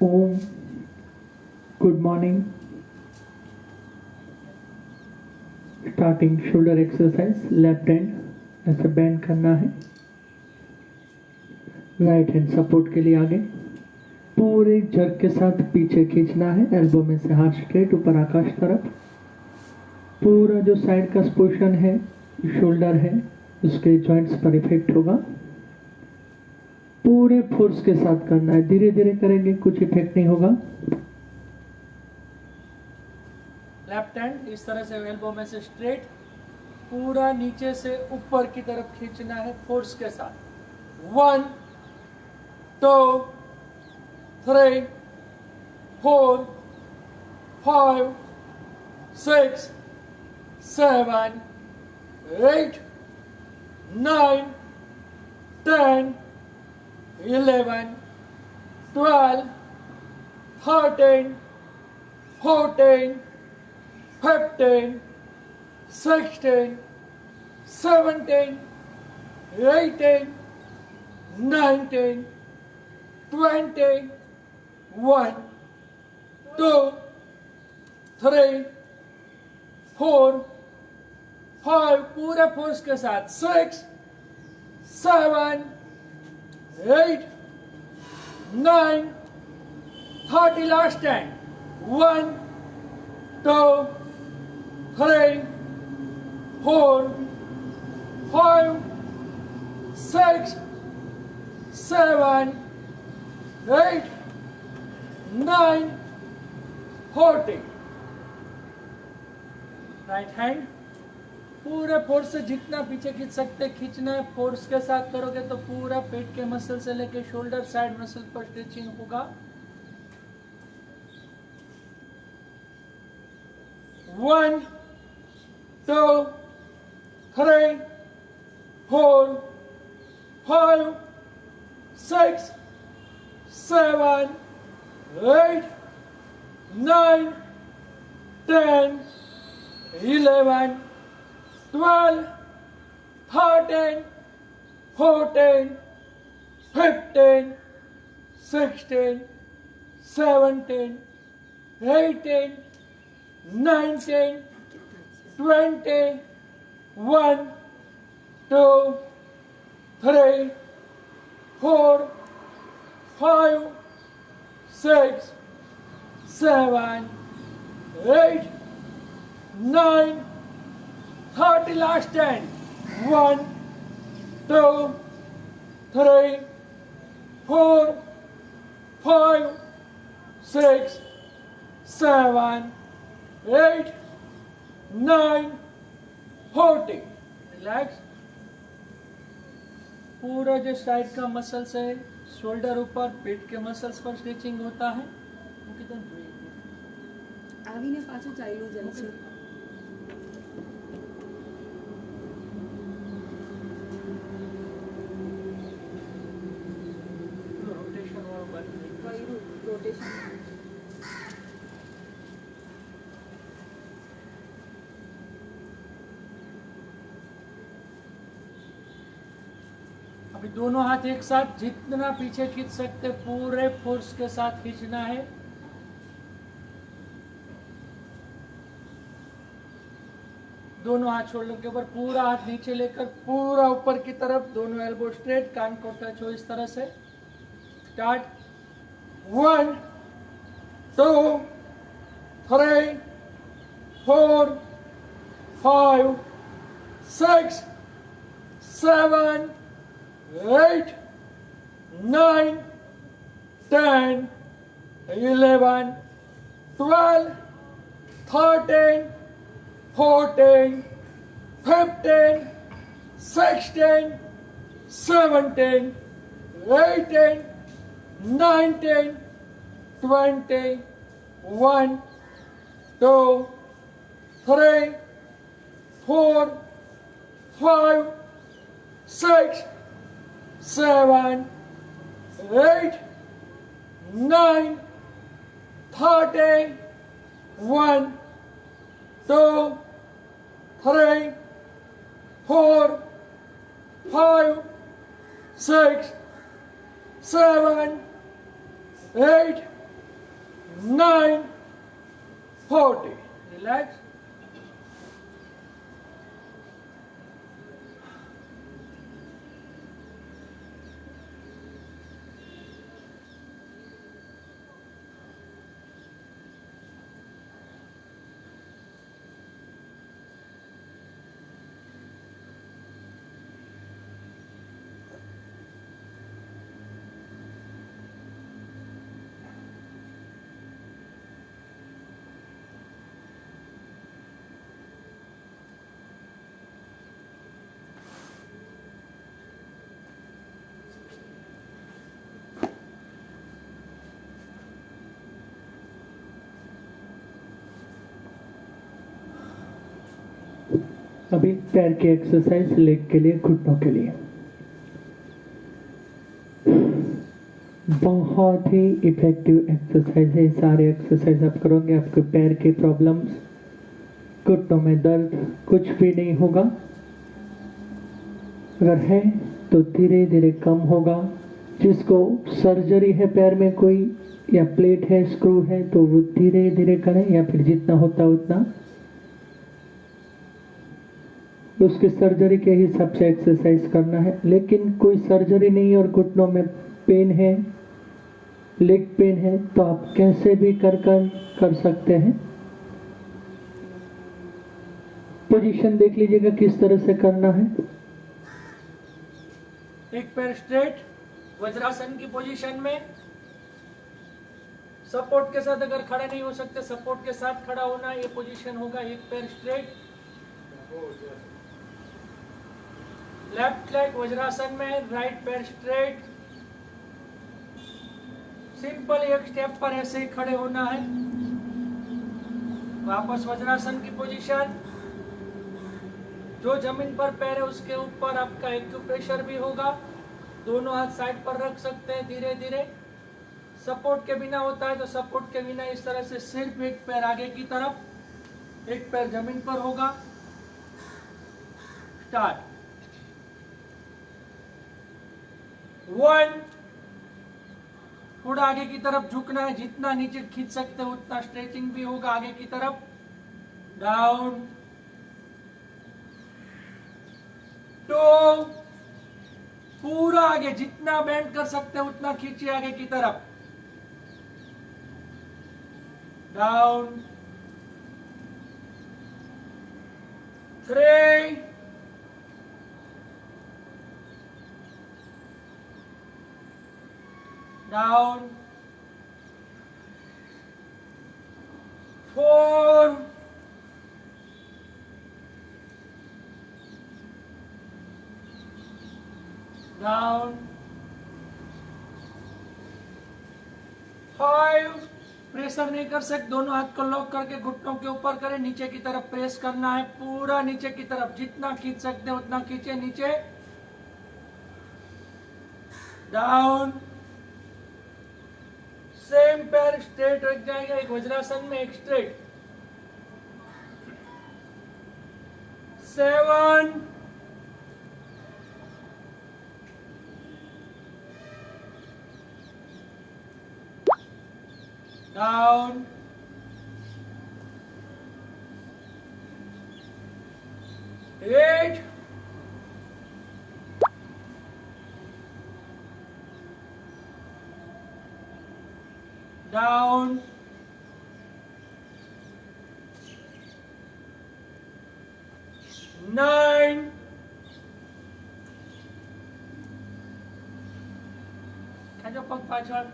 ओम good morning. Starting shoulder exercise. Left hand ऐसे bend करना है, राइट हैंड सपोर्ट के लिए आगे, पूरे जर्क के साथ पीछे खींचना है। एल्बो में से हाथ स्ट्रेट ऊपर आकाश तरफ। पूरा जो साइड का पोर्शन है, शोल्डर है, उसके जॉइंट्स पर इफेक्ट होगा। पूरे फोर्स के साथ करना है, धीरे धीरे करेंगे, कुछ इफेक्ट नहीं होगा। लेफ्ट हैंड इस तरह से एल्बो में से स्ट्रेट पूरा नीचे से ऊपर की तरफ खींचना है फोर्स के साथ। 1 2 3 4 5 6 7 8 9 10 11 12 13 14 15 16 17 18 19 20 1 2 3 4 5 पूरे फोर्स के साथ 6 7 8 9 30 लास्ट टाइम 1 2 3 4 5 6 7 8 9 40। राइट हैंड पूरे फोर्स से जितना पीछे खींच सकते खींचना है। फोर्स के साथ करोगे तो पूरा पेट के मसल से लेके शोल्डर साइड मसल पर स्ट्रेचिंग होगा। 1 2 3 4 5 6 7 8 9 10 11 12 13 14 15 16 17 18 19 20 1 2 3 4 5 6 7 8 9 30 last 10 1 2 3 4 5 6 7 8 9 40। रिलैक्स। पूरा जो साइड का मसल्स है, शोल्डर ऊपर, पेट के मसल्स पर स्ट्रेचिंग होता है। આવીને પાછું ચાલ્યું જાય છે. રોટેશન अभी दोनों हाथ एक साथ जितना पीछे खींच सकते पूरे फोर्स के साथ खींचना है। दोनों हाथ शोल्डर के ऊपर, पूरा हाथ नीचे लेकर पूरा ऊपर की तरफ, दोनों एल्बो स्ट्रेट, कान को टच हो इस तरह से। स्टार्ट। 1 2 3 4 5 6 7 8 9 10 11 12 13 14 15 16 17 18 19 20 1 2 3 4 5 6 7 8 9 30 1 2 3 4 5 6 7, 8, 9, 40. Relax. अभी पैर की एक्सरसाइज लेग के लिए, घुटनों के लिए बहुत ही इफेक्टिव एक्सरसाइज है। सारे एक्सरसाइज आप करोगे, आपके पैर के प्रॉब्लम्स, घुटनों में दर्द कुछ भी नहीं होगा। अगर है तो धीरे धीरे कम होगा। जिसको सर्जरी है पैर में कोई, या प्लेट है, स्क्रू है, तो वो धीरे धीरे करें, या फिर जितना होता उतना उसकी सर्जरी के हिसाब से एक्सरसाइज करना है। लेकिन कोई सर्जरी नहीं और घुटनों में पेन है, लेग पेन है, तो आप कैसे भी कर सकते हैं। पोजीशन देख लीजिएगा किस तरह से करना है। एक पैर स्ट्रेट वज्रासन की पोजीशन में, सपोर्ट के साथ अगर खड़े नहीं हो सकते, सपोर्ट के साथ खड़ा होना, ये पोजीशन होगा। एक पैर स्ट्रेट, लेफ्ट लेग वज्रासन में, राइट पैर स्ट्रेट। सिंपल एक स्टेप पर ऐसे ही खड़े होना है। वापस वज्रासन की पोजीशन। जो जमीन पर पैर है उसके ऊपर आपका एक्यूप्रेशर भी होगा। दोनों हाथ साइड पर रख सकते हैं धीरे धीरे। सपोर्ट के बिना होता है तो सपोर्ट के बिना इस तरह से सिर्फ एक पैर आगे की तरफ, एक पैर जमीन पर होगा। स्टार्ट। 1, थोड़ा आगे की तरफ झुकना है, जितना नीचे खींच सकते हैं उतना स्ट्रेचिंग भी होगा आगे की तरफ। डाउन। 2, पूरा आगे जितना बेंड कर सकते हैं उतना खींचिए आगे की तरफ। डाउन। 3, डाउन। 4, डाउन। 5, प्रेशर नहीं कर सकते, दोनों हाथ को लॉक करके घुटनों के ऊपर करें, नीचे की तरफ प्रेस करना है, पूरा नीचे की तरफ जितना खींच सकते हैं उतना खींचे नीचे। डाउन। सेम पैर स्ट्रेट रख जाएगा, एक वज्रासन में, एक स्ट्रेट। 7, डाउन। 8, डाउन। 9, ખેંચો પગ પાછળ।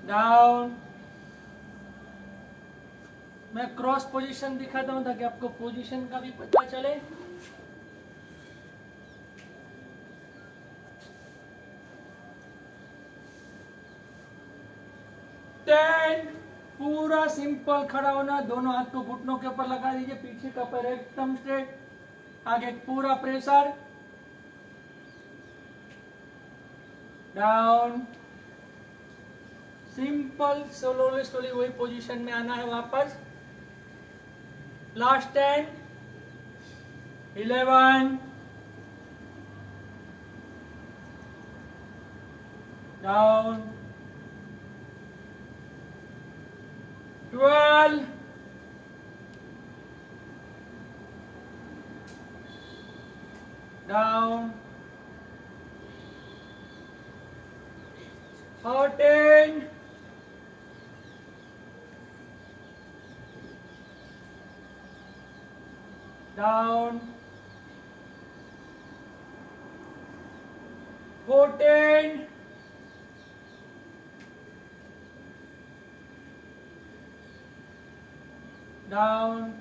डाउन। मैं क्रॉस पोजीशन दिखाता हूं ताकि आपको पोजीशन का भी पता चले। 10, पूरा सिंपल खड़ा होना, दोनों हाथ को घुटनों के ऊपर लगा दीजिए, पीछे का पैर एकदम स्ट्रेट, आगे पूरा pressure. Down. Simple slowly slowly वही पोजीशन में आना है वापस। Last 10, 11, down, 12, down, 13, down, 14, down,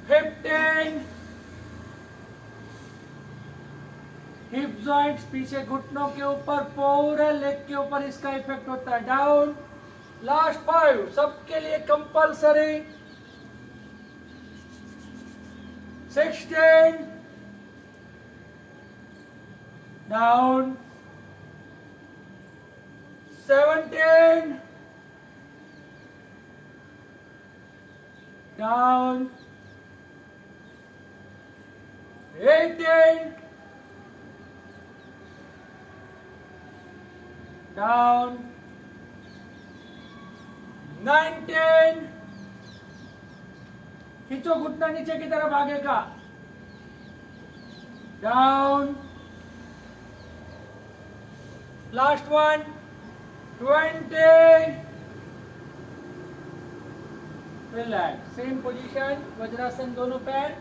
15, hip joints पीछे घुटनों के ऊपर, पूरे लेग के ऊपर इसका इफेक्ट होता है, डाउन, लास्ट 5 सबके लिए कंपल्सरी, 16, down, 17, down, 18, down, 19, खींचो घुटना नीचे की तरफ आगे का, down, last 1, 20, relax, same position, vajrasana दोनों पैर,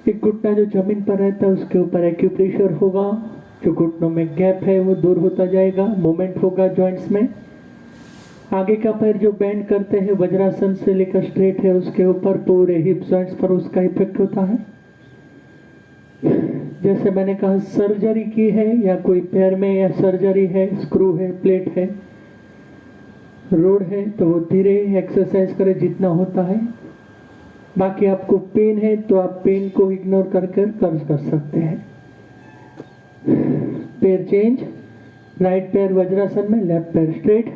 एक घुटना जो जमीन पर रहता है उसके ऊपर एक्यूप्रेशर होगा, जो घुटनों में गैप है वो दूर होता जाएगा, मूवमेंट होगा जॉइंट्स में। आगे का पैर जो बेंड करते हैं वज्रासन से लेकर स्ट्रेट है उसके ऊपर पूरे हिप जॉइंट्स पर उसका इफेक्ट होता है। जैसे मैंने कहा सर्जरी की है या कोई पैर में या सर्जरी है, स्क्रू है, प्लेट है, रोड है, तो वो धीरे एक्सरसाइज करें जितना होता है। बाकी आपको पेन है तो आप पेन को इग्नोर कर सकते हैं। पैर चेंज, राइट पैर वज्रासन में, लेफ्ट पैर स्ट्रेट,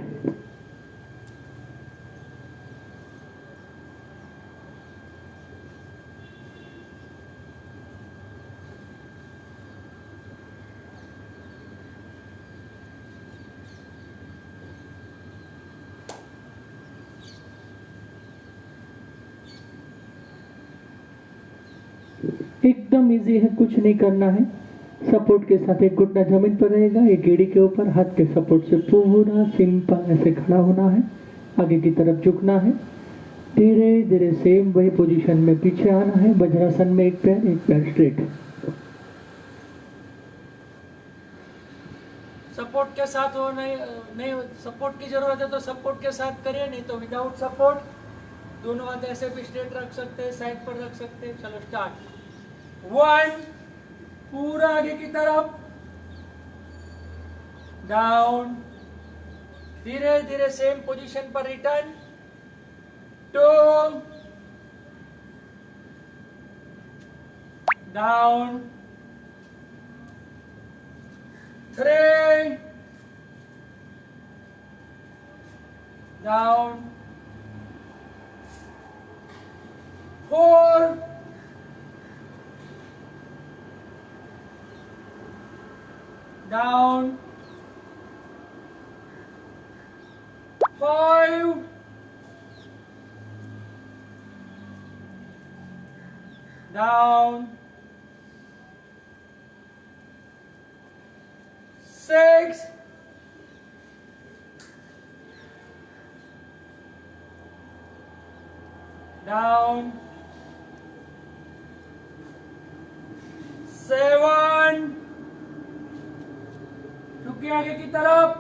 एकदम इजी है, कुछ नहीं करना है। सपोर्ट के साथ एक घुटना जमीन पर रहेगा, एक एड़ी के ऊपर, हाथ के सपोर्ट से पूरा सिंपल ऐसे खड़ा होना है, आगे की तरफ झुकना है, धीरे धीरे सेम वही पोजीशन में पीछे आना है, वज्रासन में एक पैर स्ट्रेट। सपोर्ट के साथ हो, नहीं सपोर्ट की जरूरत है तो सपोर्ट के साथ करिए, नहीं तो विदाउट सपोर्ट दोनों हाथ ऐसे भी स्ट्रेट रख सकते हैं, साइड पर रख सकते हैं। चलो स्टार्ट, 1, पूरा आगे की तरफ, डाउन, धीरे धीरे सेम पोजीशन पर return, 2, down, 3, down, 4, down, 5, down, 6, down, 7, झुके आगे की तरफ,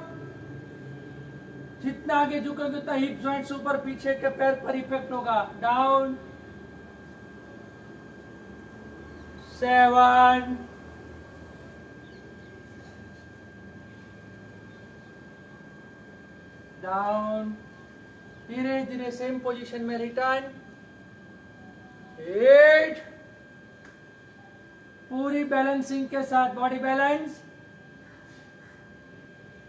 जितना आगे झुकोगे उतना हिप जॉइंट्स ऊपर पीछे के पैर पर इफेक्ट होगा, डाउन, 7, डाउन, धीरे धीरे सेम पोजीशन में रिटर्न, 8, पूरी बैलेंसिंग के साथ body balance,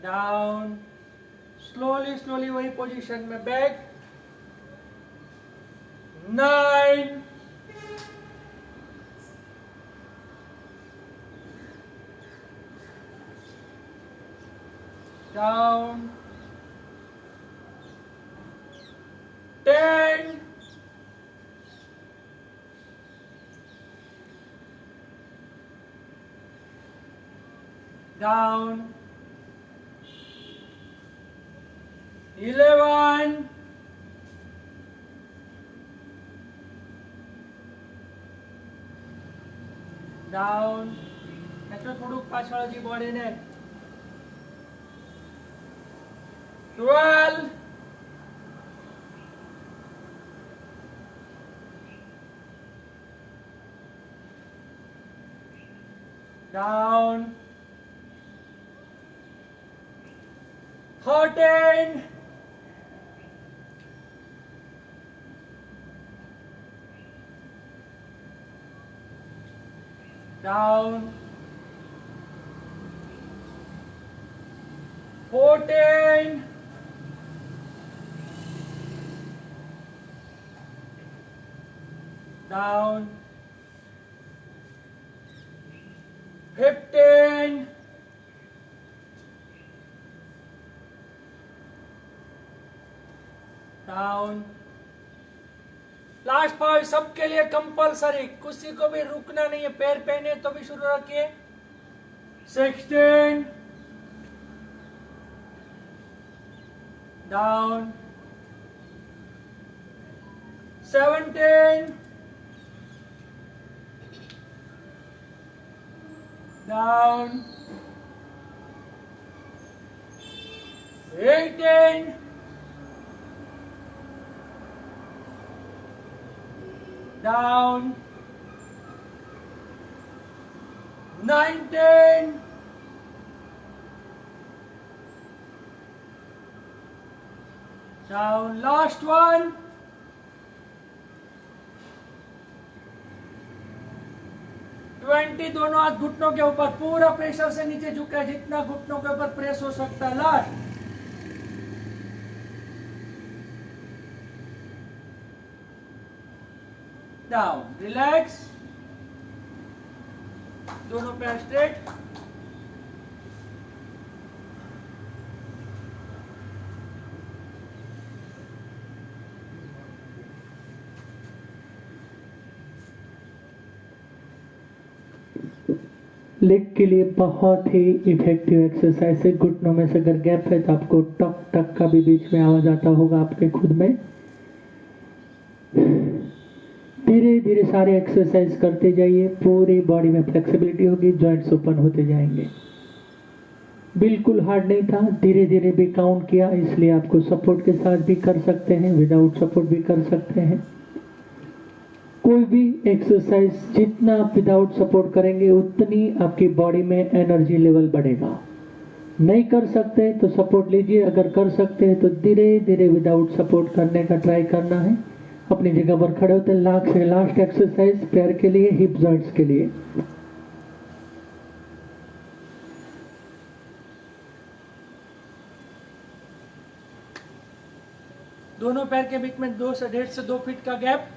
down, slowly slowly वही पोजीशन में बैक, 9, down, 10, down, 11, down, એટલે થોડુંક પાછળ હજી બોડીને 12, down, 13, down, 14, down, 15, down, last 5 सबके लिए कंपलसरी, किसी को भी रुकना नहीं है, पैर पहने तो भी शुरू रखिए। 16, down, 17, down, 18, down, 19, down, last one, 20, दोनों हाथ घुटनों के ऊपर, पूरा प्रेशर से नीचे झुका है, जितना घुटनों के ऊपर प्रेस हो सकता है। लास्ट, डाउन, रिलैक्स, दोनों पैर स्ट्रेट, लेग के लिए बहुत ही इफेक्टिव एक्सरसाइज है। घुटनों में से अगर गैप है तो आपको टक टक का भी बीच में आवाज आता होगा आपके खुद में। धीरे धीरे सारे एक्सरसाइज करते जाइए, पूरी बॉडी में फ्लेक्सिबिलिटी होगी, जॉइंट्स ओपन होते जाएंगे। बिल्कुल हार्ड नहीं था, धीरे धीरे भी काउंट किया, इसलिए आपको सपोर्ट के साथ भी कर सकते हैं, विदाउट सपोर्ट भी कर सकते हैं। कोई भी एक्सरसाइज जितना आप विदाउट सपोर्ट करेंगे उतनी आपकी बॉडी में एनर्जी लेवल बढ़ेगा। नहीं कर सकते तो सपोर्ट लीजिए, अगर कर सकते हैं तो धीरे धीरे विदाउट सपोर्ट करने का ट्राई करना है। अपनी जगह पर खड़े होते हैं। लास्ट एक्सरसाइज पैर के लिए, हिप जॉइंट्स के लिए। दोनों पैर के बीच में 2 से 1.5 से 2 फीट का गैप।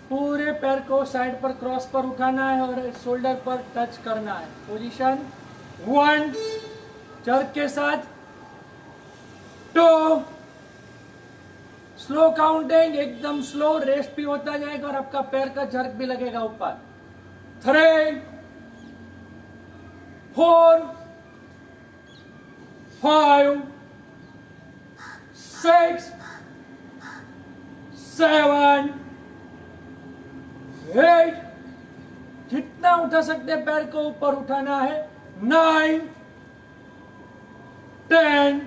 पूरे पैर को साइड पर क्रॉस पर उठाना है और शोल्डर पर टच करना है। पोजीशन 1, जर्क के साथ 2, स्लो काउंटिंग, एकदम स्लो, रेस्ट भी होता जाएगा और आपका पैर का जर्क भी लगेगा ऊपर। 3, 4, 5, 6, 7, 8, जितना उठा सकते हैं पैर को ऊपर उठाना है। 9, 10,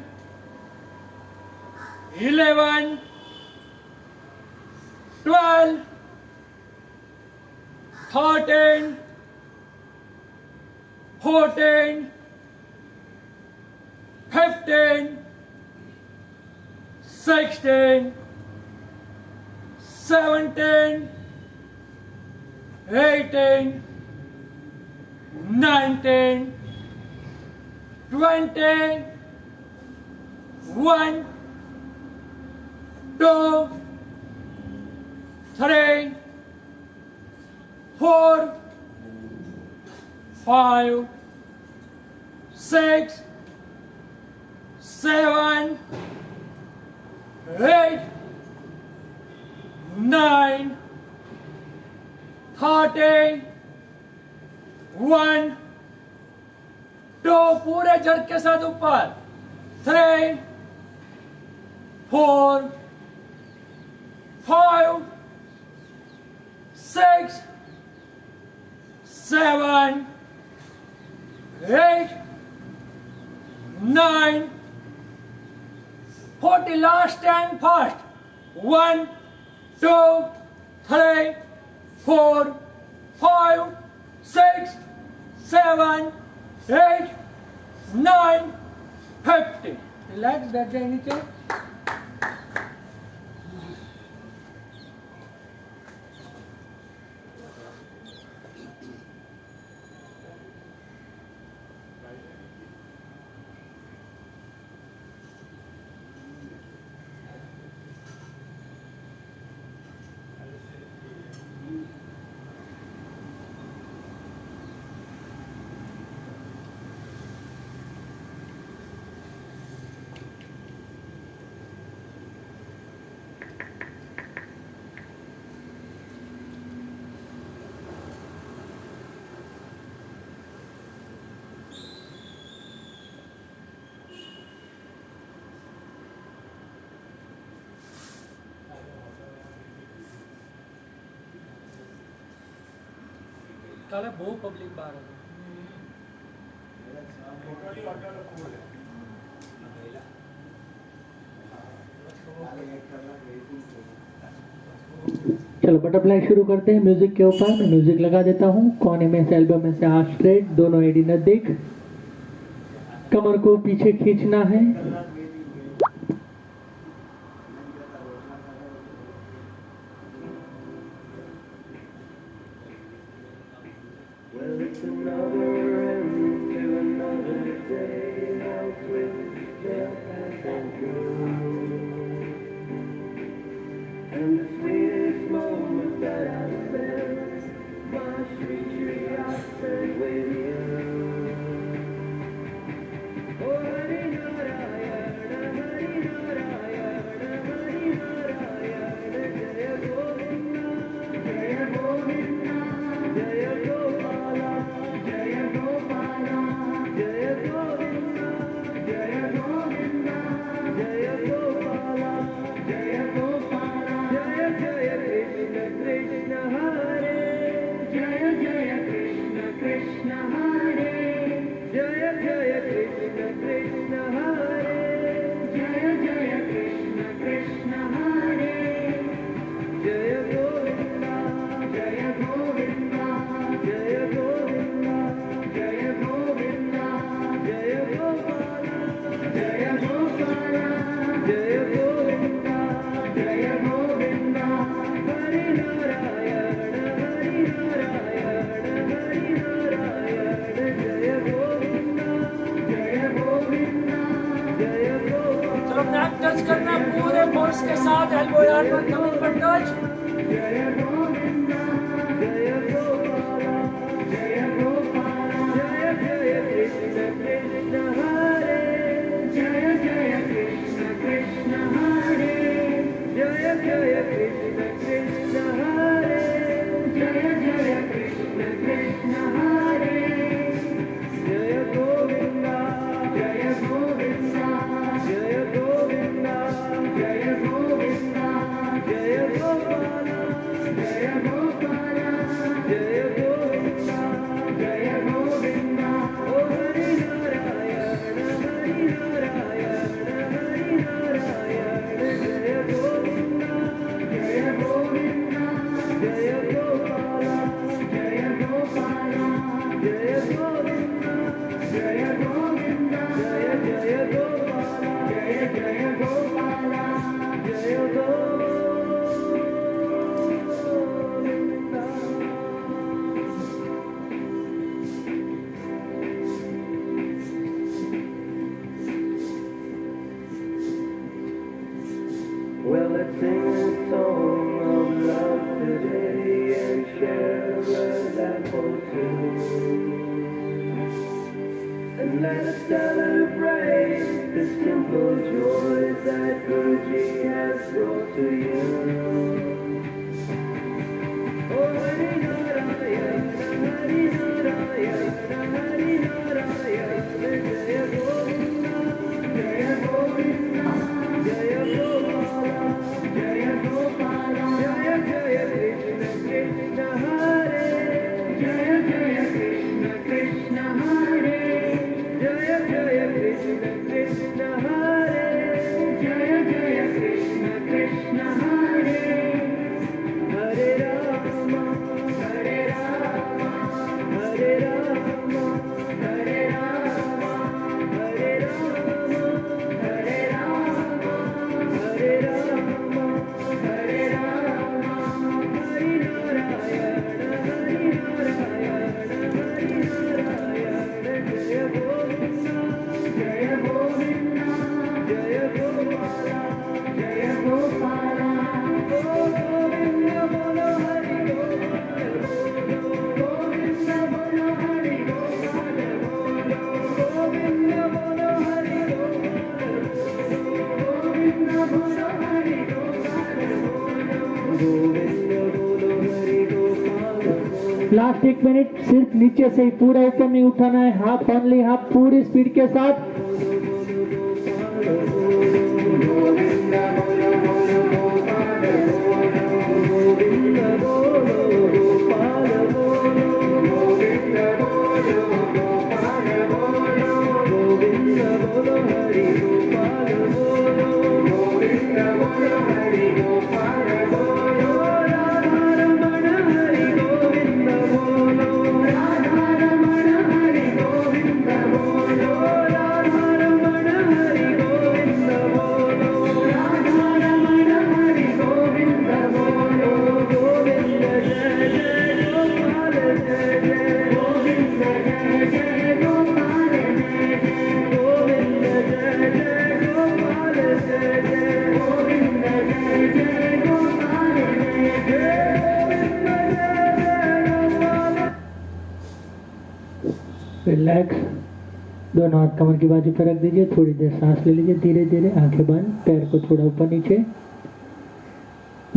11, 12, 13, 14, 15, 16, 17, 18, 19, 20, 1, 2, 3, 4, 5, 6, 7, 8, 9, 30, 1, 2, पूरे झटके के साथ ऊपर 3, 4, 5, 6, 7, 8, 9, 40. Last and fast. 1, 2, 3, 4, 5, 6, 7, 8, 9, 50. Relax, बैठ जाए नीचे. काले बहुत पब्लिक बाहर है. चलो बटरफ्लाई शुरू करते हैं. म्यूजिक के ऊपर मैं म्यूजिक लगा देता हूँ. कोने में से एल्बो में से हाथ स्ट्रेट, दोनों एडी नजदीक. कमर को पीछे खींचना है. चलो बैक टच करना पूरे फोर्स के साथ. एल्बो यार पर कमर पर touch. Jaya Govinda, celebrate the simple joys that Guruji has brought to you. Oh, Hari Narayana, Hari Narayana, Hari Narayana, Jaya Govinda, Jaya Govinda, Jaya Gopala, Jaya Gopala, Jaya Jaya Krishna, Krishna Hare, Jaya Jaya Krishna, Krishna Hare, Jaya Jaya Krishna, Krishna Hare, Jaya Jaya Krishna, Krishna Hare, Hare Rama, Hare Rama, Hare Rama, Hare Rama, Hare Rama, Hare Rama, Hare Rama, Hare Rama, Hari Narayana, Hari Narayana, Hari Narayana, Jaya Govinda, Jaya Govinda, Jaya Gopala, Jaya Gopala, Oh Govinda Bolo Hari Gopala Bolo, Govinda Bolo Hari Gopala Bolo, Govinda Bolo Hari Gopala Bolo, Govinda Bolo Hari Gopala Bolo, Govinda Bolo Hari Gopala Bolo. Last 1 minute, सिर्फ नीचे से ही, पूरा ऊपर नहीं उठाना है, half only half, पूरी speed के साथ। रिलैक्स, दोनों हाथ कमर की बाजू पर रख दीजिए, थोड़ी देर सांस ले लीजिए, धीरे धीरे आंखें बंद, पैर को थोड़ा ऊपर नीचे।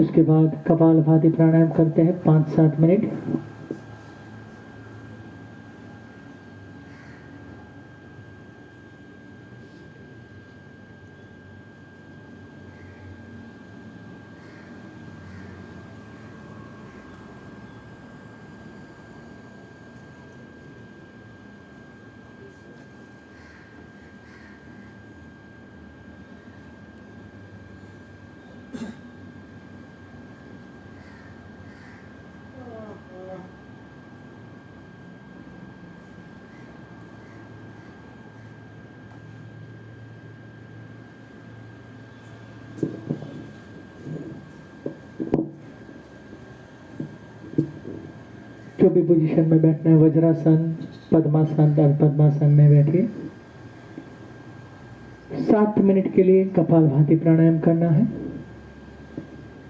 उसके बाद कपालभाति प्राणायाम करते हैं 5-7 मिनट। जो भी पोजीशन में बैठना है, वज्रासन, पद्मासन, अर्ध पद्मासन में बैठिए। 7 मिनट के लिए कपालभाति प्राणायाम करना है।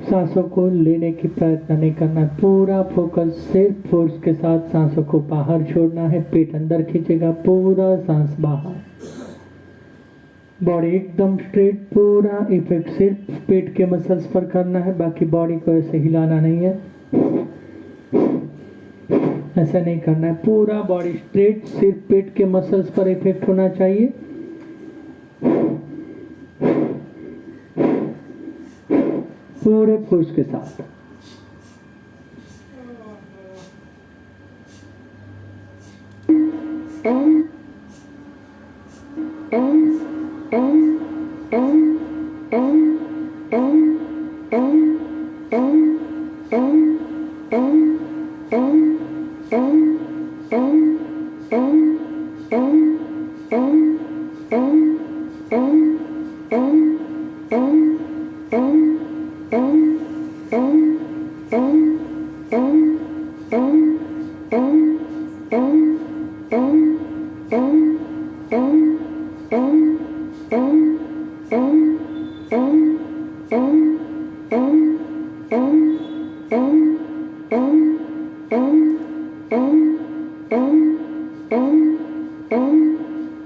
सांसों को लेने की प्रयत्न नहीं करना, पूरा फोकस सिर्फ फोर्स के साथ सांसों को बाहर छोड़ना है। पेट अंदर खींचेगा, पूरा सांस बाहर, बॉडी एकदम स्ट्रेट, पूरा इफेक्ट सिर्फ पेट के मसल्स पर करना है, बाकी बॉडी को ऐसे हिलाना नहीं है, ऐसा नहीं करना है। पूरा बॉडी स्ट्रेट, सिर्फ पेट के मसल्स पर इफेक्ट होना चाहिए। पूरे फोर्स के साथ।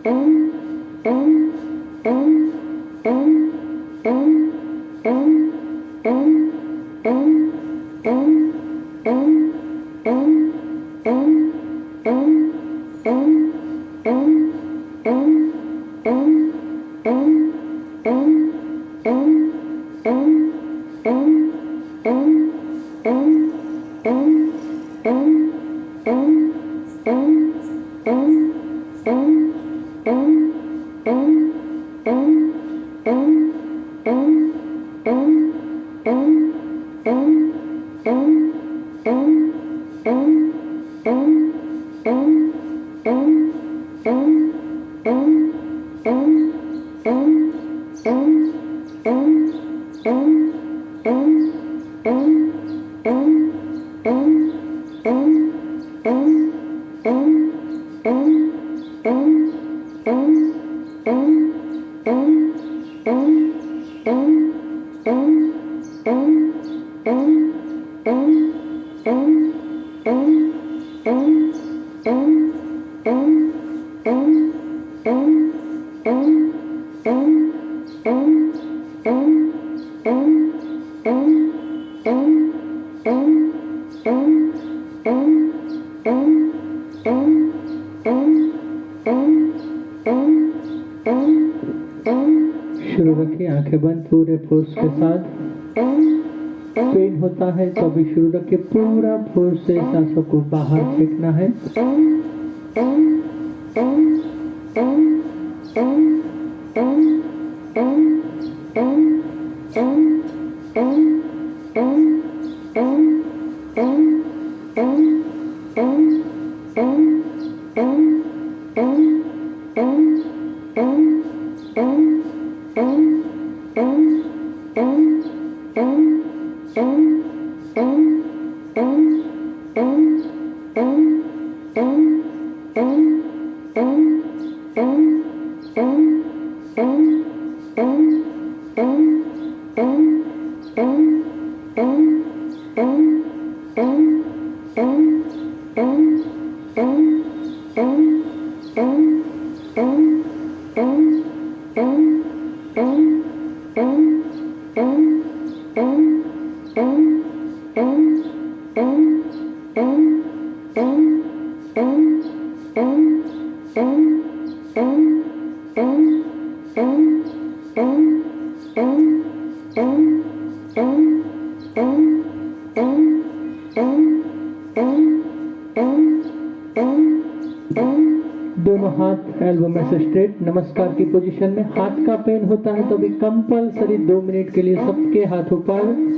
Om शुरू रखिए, आंखें बंद, पूरे फोर्स के साथ। पेन होता है तो अभी शुरू रखिए, पूरा फोर्स से सांसों को बाहर फेंकना है। दोनों हाथ एल्बो में से स्ट्रेट, नमस्कार की पोजीशन में। हाथ का पेन होता है तो भी कंपलसरी 2 मिनट के लिए सबके हाथ ऊपर।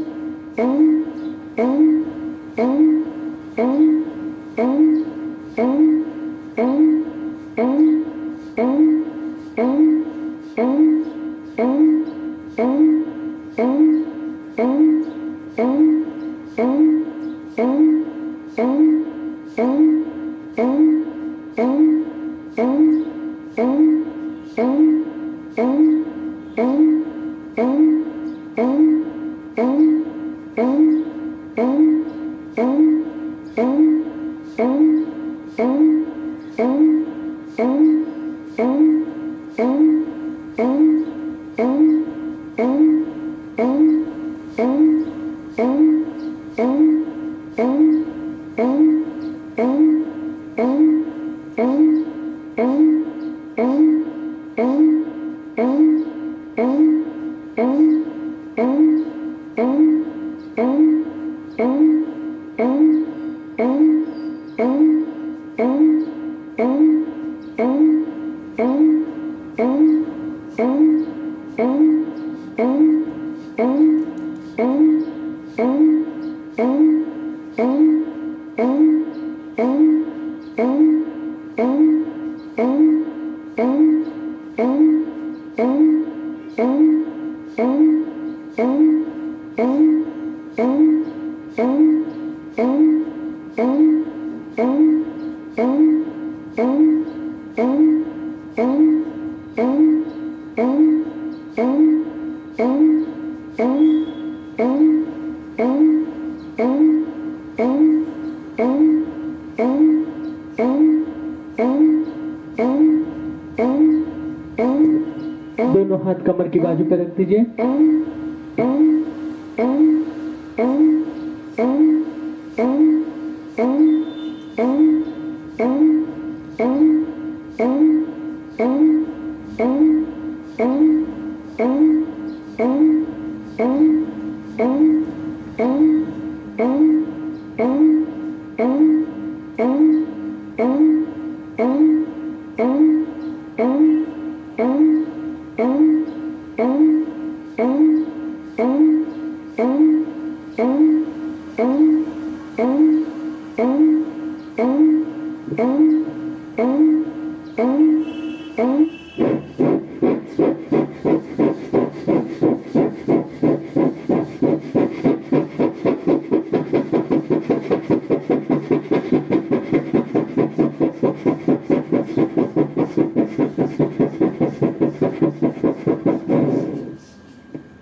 दोनों हाथ कमर की बाजू पर रख दीजिए।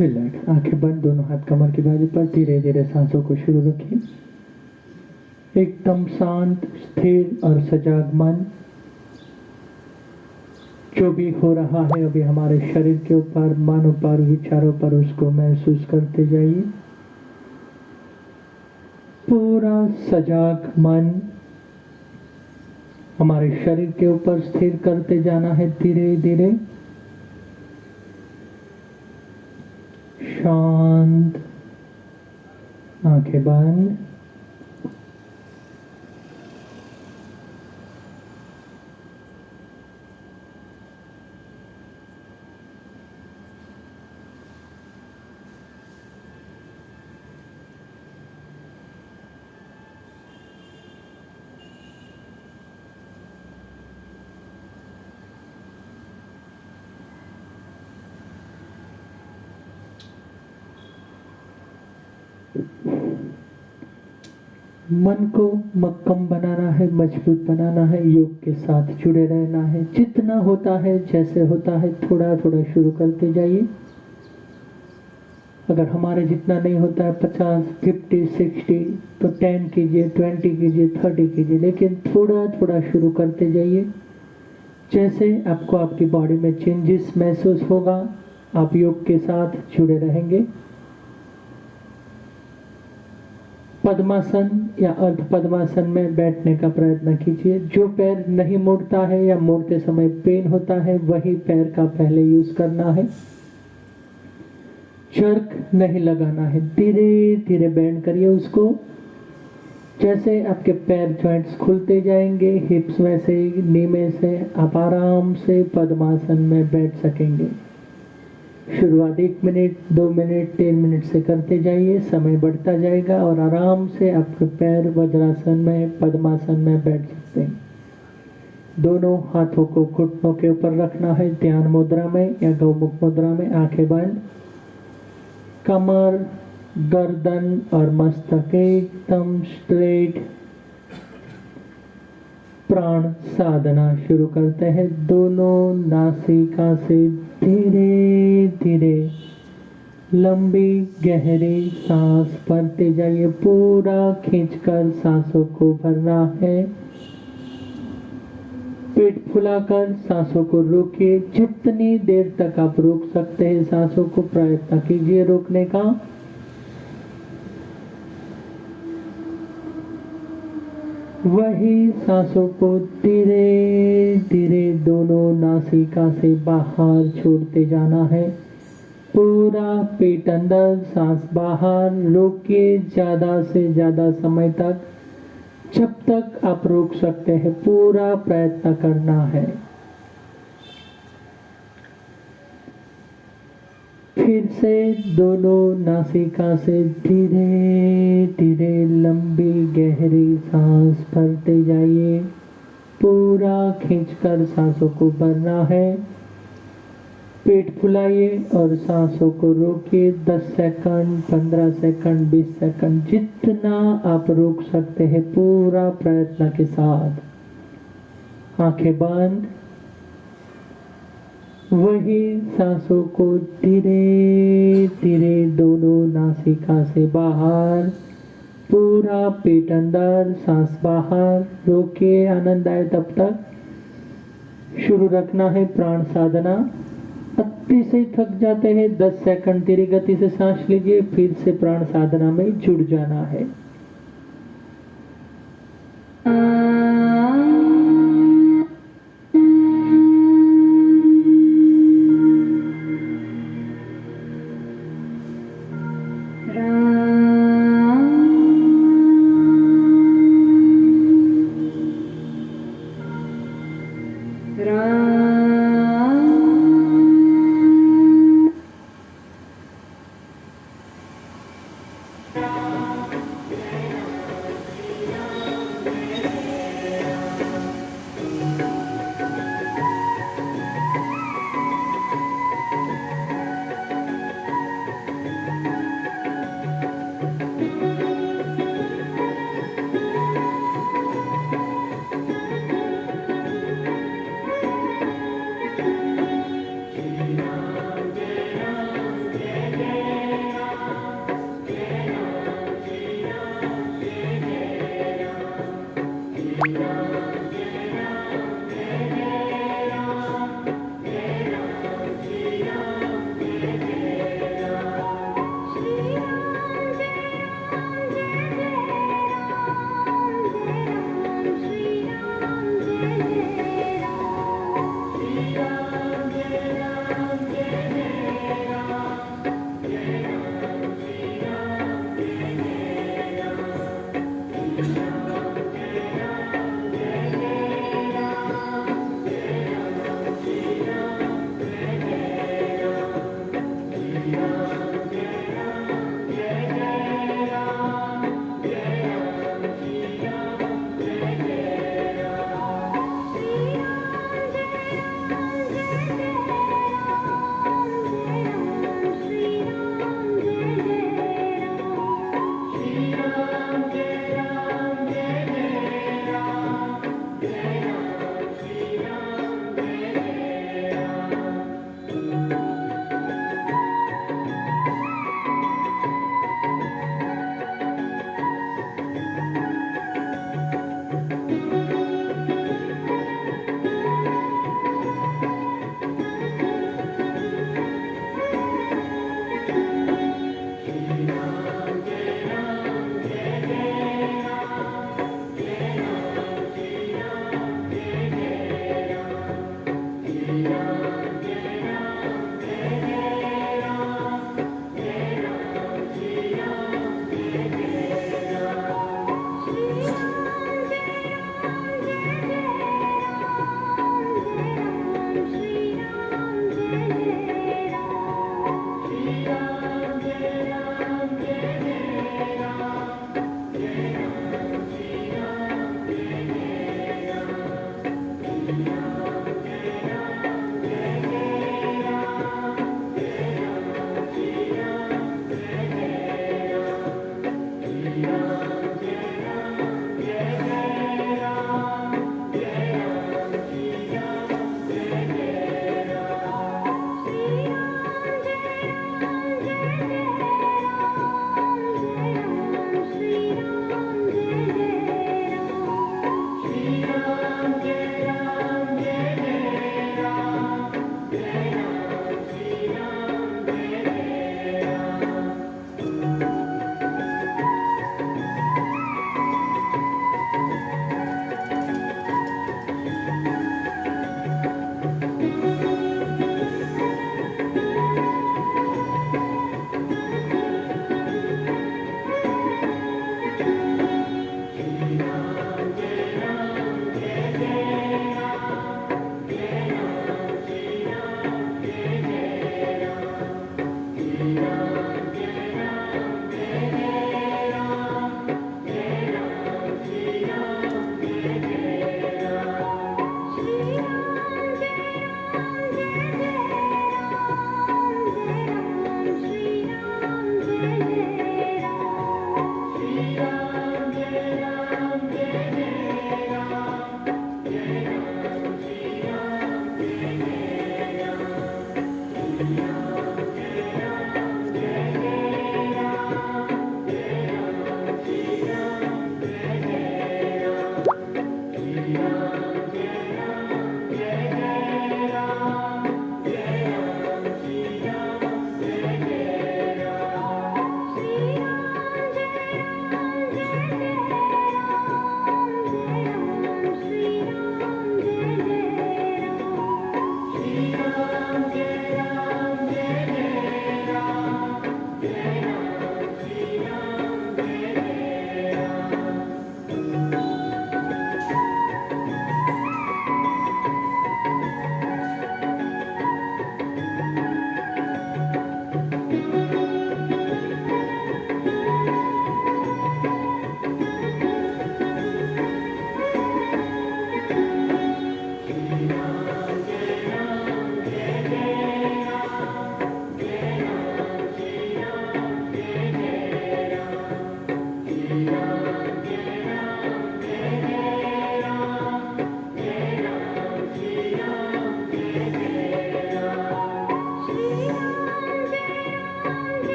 रिलैक्स, आंखें बंद, दोनों हाथ कमर की बाजू पर। धीरे धीरे सांसों को शुरू रखिए। एकदम शांत, स्थिर और सजाग मन। जो भी हो रहा है अभी हमारे शरीर के ऊपर, मन पर, विचारों पर, उसको महसूस करते जाइए। पूरा सजाग मन हमारे शरीर के ऊपर स्थिर करते जाना है धीरे धीरे। शांत, आंखें बंद। मन को मक्कम बनाना है, मजबूत बनाना है, योग के साथ जुड़े रहना है। जितना होता है, जैसे होता है, थोड़ा थोड़ा शुरू करते जाइए। अगर हमारे जितना नहीं होता है 50, 50, 60 तो 10 कीजिए, 20 कीजिए, 30 कीजिए, लेकिन थोड़ा थोड़ा शुरू करते जाइए। जैसे आपको आपकी बॉडी में चेंजेस महसूस होगा, आप योग के साथ जुड़े रहेंगे। पद्मासन या अर्ध पद्मासन में बैठने का प्रयत्न कीजिए। जो पैर नहीं मुड़ता है या मुड़ते समय पेन होता है, वही पैर का पहले यूज करना है। चर्क नहीं लगाना है, धीरे धीरे बेंड करिए उसको। जैसे आपके पैर जॉइंट्स खुलते जाएंगे, हिप्स में से, नी में से, आप आराम से पद्मासन में बैठ सकेंगे। शुरुआत 1 मिनट, 2 मिनट, 3 मिनट से करते जाइए। समय बढ़ता जाएगा और आराम से आपके पैर वज्रासन में, पद्मासन में बैठ सकते हैं। दोनों हाथों को घुटनों के ऊपर रखना है, ध्यान मुद्रा में या गौमुख मुद्रा में। आंखें बंद। कमर, गर्दन और मस्तक एकदम स्ट्रेट। प्राण साधना शुरू करते हैं। दोनों नासिका से धीरे धीरे लंबी गहरी सांस भरते जाइए। पूरा खींचकर सांसों को भरना है। पेट फुलाकर सांसों को रोकिए। जितनी देर तक आप रोक सकते हैं सांसों को प्रयत्न कीजिए रोकने का। वही सांसों को धीरे धीरे दोनों नासिका से बाहर छोड़ते जाना है। पूरा पेट अंदर, सांस बाहर। रोकिए ज्यादा से ज्यादा समय तक, जब तक आप रोक सकते हैं। पूरा प्रयत्न करना है। फिर से दोनों नासिका से धीरे धीरे लंबी गहरी सांस भरते जाइए। पूरा खींचकर सांसों को भरना है। पेट फुलाइए और सांसों को रोकिए। 10 सेकंड, 15 सेकंड, 20 सेकंड, जितना आप रोक सकते हैं पूरा प्रयत्न के साथ। आंखें बंद। वही सांसों को धीरे धीरे दोनों नासिका से बाहर। पूरा पेट अंदर, सांस बाहर। रोकिए, आनंद आए तब तक शुरू रखना है प्राण साधना। अति से थक जाते हैं 10 सेकंड धीरे गति से सांस लीजिए। फिर से प्राण साधना में जुड़ जाना है।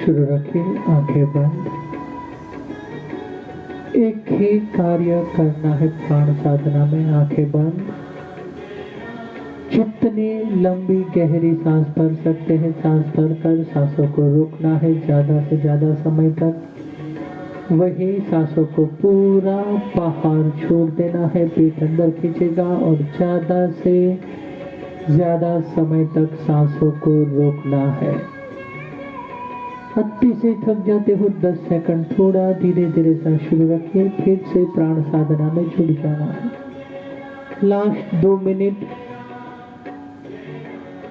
शुरू रखिए, आंखें बंद। एक ही कार्य करना है प्राण साधना में, आंखें बंद। जितनी लंबी गहरी सांस भर सकते हैं सांस भरकर सांसों को रोकना है ज्यादा से ज्यादा समय तक। वही सांसों को पूरा बाहर छोड़ देना है, पेट अंदर खींचेगा और ज्यादा से ज्यादा समय तक सांसों को रोकना है। अति से थक जाते हो 10 सेकंड थोड़ा धीरे धीरे सांस शुरू रखिए, फिर से प्राण साधना में जुड़ जाना है। लास्ट 2 मिनट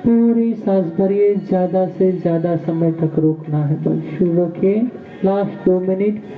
पूरी सांस भरिए, ज्यादा से ज्यादा समय तक रोकना है, बस शुरू रखिए। Last 2 minute.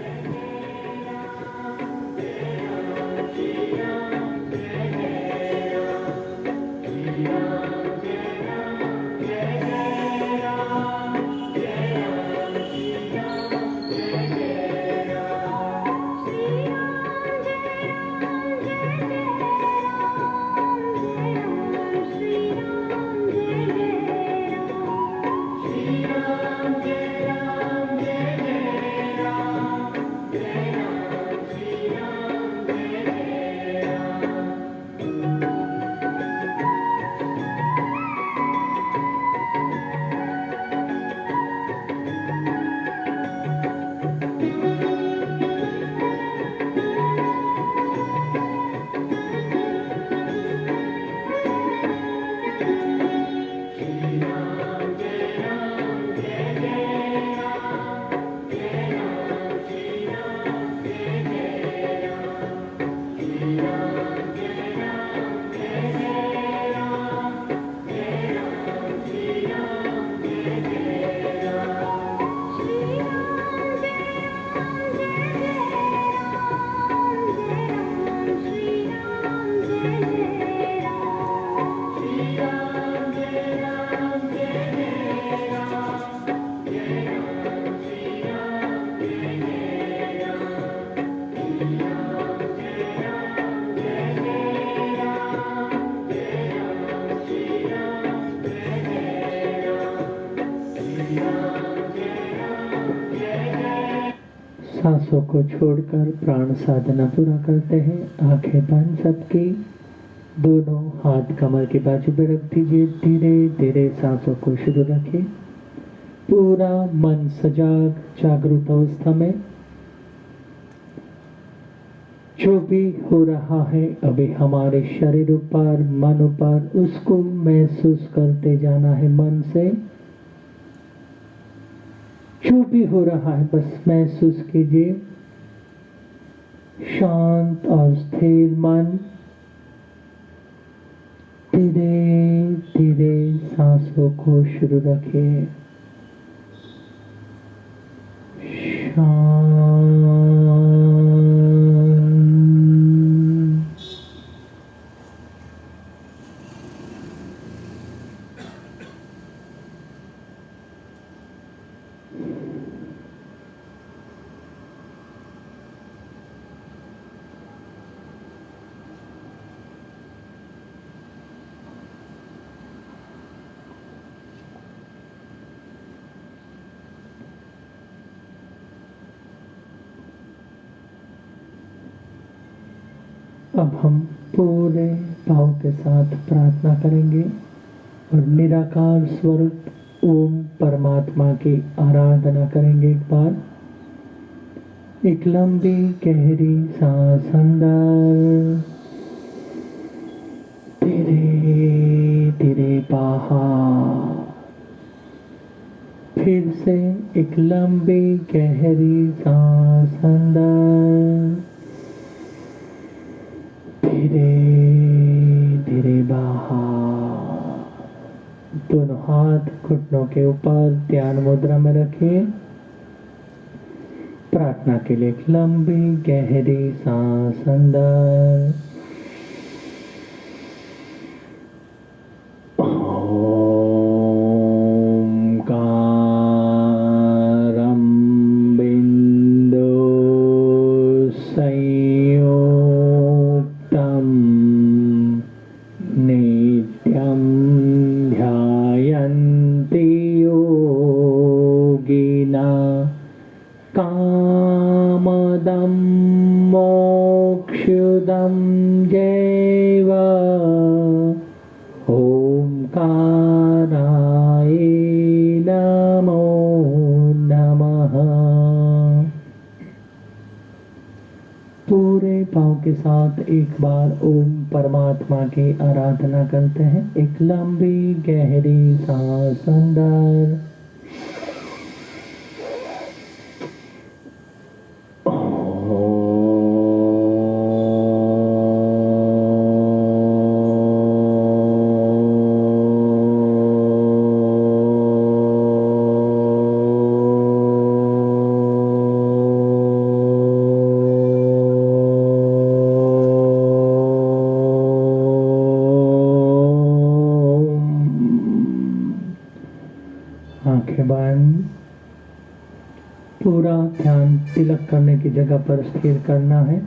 सांसों को छोड़कर प्राण साधना पूरा करते हैं। आंखें बंद सबकी, दोनों हाथ कमर के बाजू पे रख दीजिए। धीरे धीरे सांसों को शुरू रखिए। पूरा मन सजाग जागरूक अवस्था में जो भी हो रहा है अभी हमारे शरीर पर, मन पर, उसको महसूस करते जाना है मन से। जो भी हो रहा है बस महसूस कीजिए। शांत और स्थिर मन। धीरे धीरे सांसों को शुरू रखिए। शांत। अब हम पूरे भाव के साथ प्रार्थना करेंगे और निराकार स्वरूप ओम परमात्मा की आराधना करेंगे। एक बार एक लंबी गहरी सांस अंदर, धीरे धीरे बाहर। फिर से एक लंबी गहरी सांस अंदर, धीरे धीरे बाहर। दोनों हाथ घुटनों के ऊपर ध्यान मुद्रा में रखिए। प्रार्थना के लिए एक लंबी गहरी सांस अंदर, कामदं मोक्षदं जैव ओंकाराय नमो नमः। पूरे भाव के साथ एक बार ओम परमात्मा की आराधना करते हैं। एक लंबी गहरी सांस अंदर, आंखें बंद। पूरा ध्यान तिलक करने की जगह पर स्थिर करना है।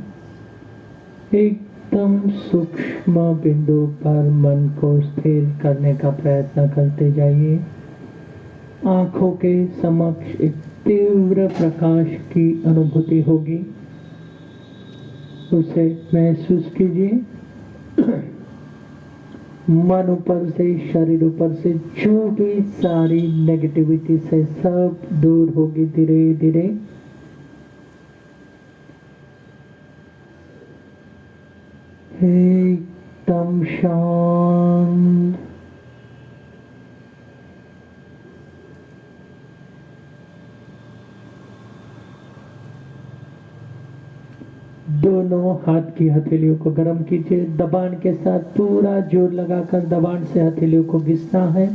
एकदम सूक्ष्म बिंदु पर मन को स्थिर करने का प्रयत्न करते जाइए। आंखों के समक्ष एक तीव्र प्रकाश की अनुभूति होगी, उसे महसूस कीजिए। मन ऊपर से, शरीर ऊपर से जो भी सारी नेगेटिविटी से सब दूर होगी धीरे धीरे। एकदम शांत। दोनों हाथ की हथेलियों को गर्म कीजिए। दबान के साथ पूरा जोर लगाकर दबान से हथेलियों को घिसना है।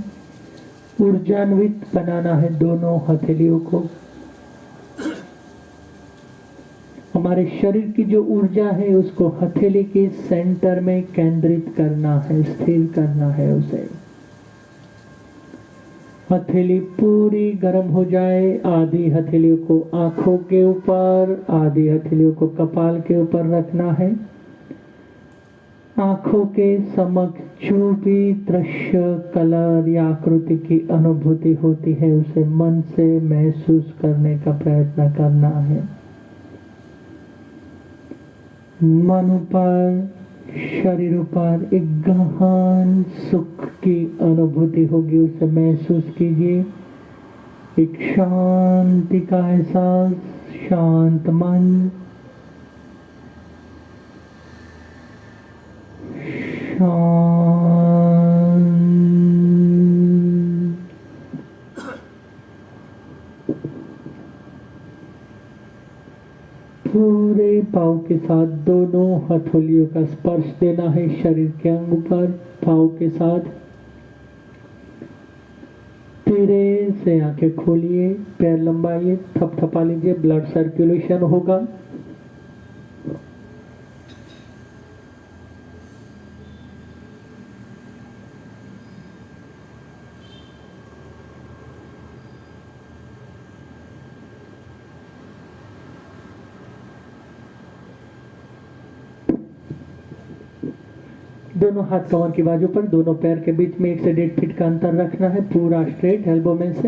ऊर्जान्वित बनाना है दोनों हथेलियों को। हमारे शरीर की जो ऊर्जा है उसको हथेली के सेंटर में केंद्रित करना है, स्थिर करना है उसे। हथेली पूरी गर्म हो जाए। आधी हथेलियों को आंखों के ऊपर, आधी हथेलियों को कपाल के ऊपर रखना है। आंखों के समक्ष जो भी दृश्य, कलर या आकृति की अनुभूति होती है उसे मन से महसूस करने का प्रयत्न करना है। मन पर, शरीर पर एक गहन सुख की अनुभूति होगी, उसे महसूस कीजिए। एक शांति का एहसास, शांत मन, पूरे पाँव के साथ दोनों हथेलियों का स्पर्श देना है शरीर के अंग पर। पाँव के साथ धीरे से आंखें खोलिए, पैर लंबाइए, थपथपा लीजिए, ब्लड सर्कुलेशन होगा। दोनों हाथ कमर की बाजू पर, दोनों पैर के बीच में 1 से 1.5 फीट का अंतर रखना है, पूरा स्ट्रेट एल्बो में से।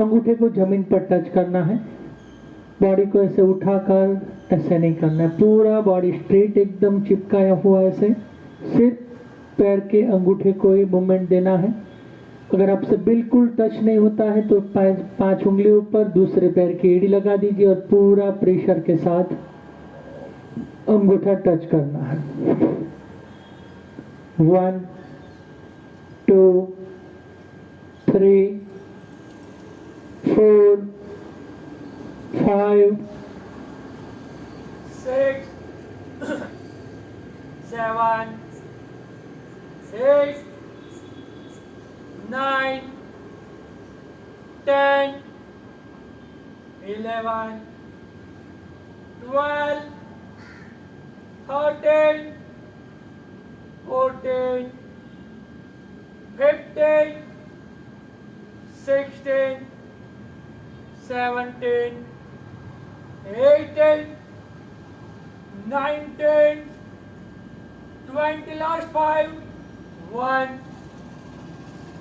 अंगूठे को जमीन पर टच करना है, बॉडी को ऐसे उठाकर ऐसे नहीं करना है, पूरा बॉडी स्ट्रेट एकदम चिपकाया हुआ ऐसे। सिर्फ पैर के अंगूठे को ही मूवमेंट देना है। अगर आपसे बिल्कुल टच नहीं होता है तो 5 उंगलियों पर दूसरे पैर की एड़ी लगा दीजिए और पूरा प्रेशर के साथ अंगूठा टच करना है। 1 2 3 4 5 6 7 8 9 10 11 12 13 14 15 16 17 18 19 20 last 5 1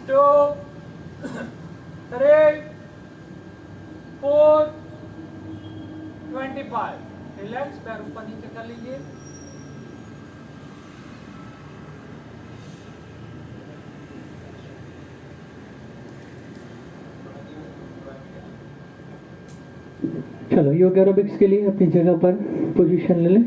2 3 4 25 रिलैक्स, पैर ऊपर नीचे कर लीजिए। चलो योग एरोबिक्स के लिए अपनी जगह पर पोजीशन ले लें।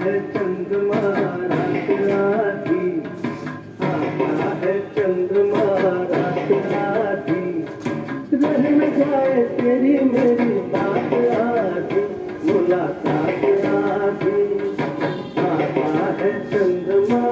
है चंद्रमा रात आधी, आता है चंद्रमा रात आधी, रह न जाए तेरी मेरी बात आधी, मुलाकात आधी, आता है चंद्रमा।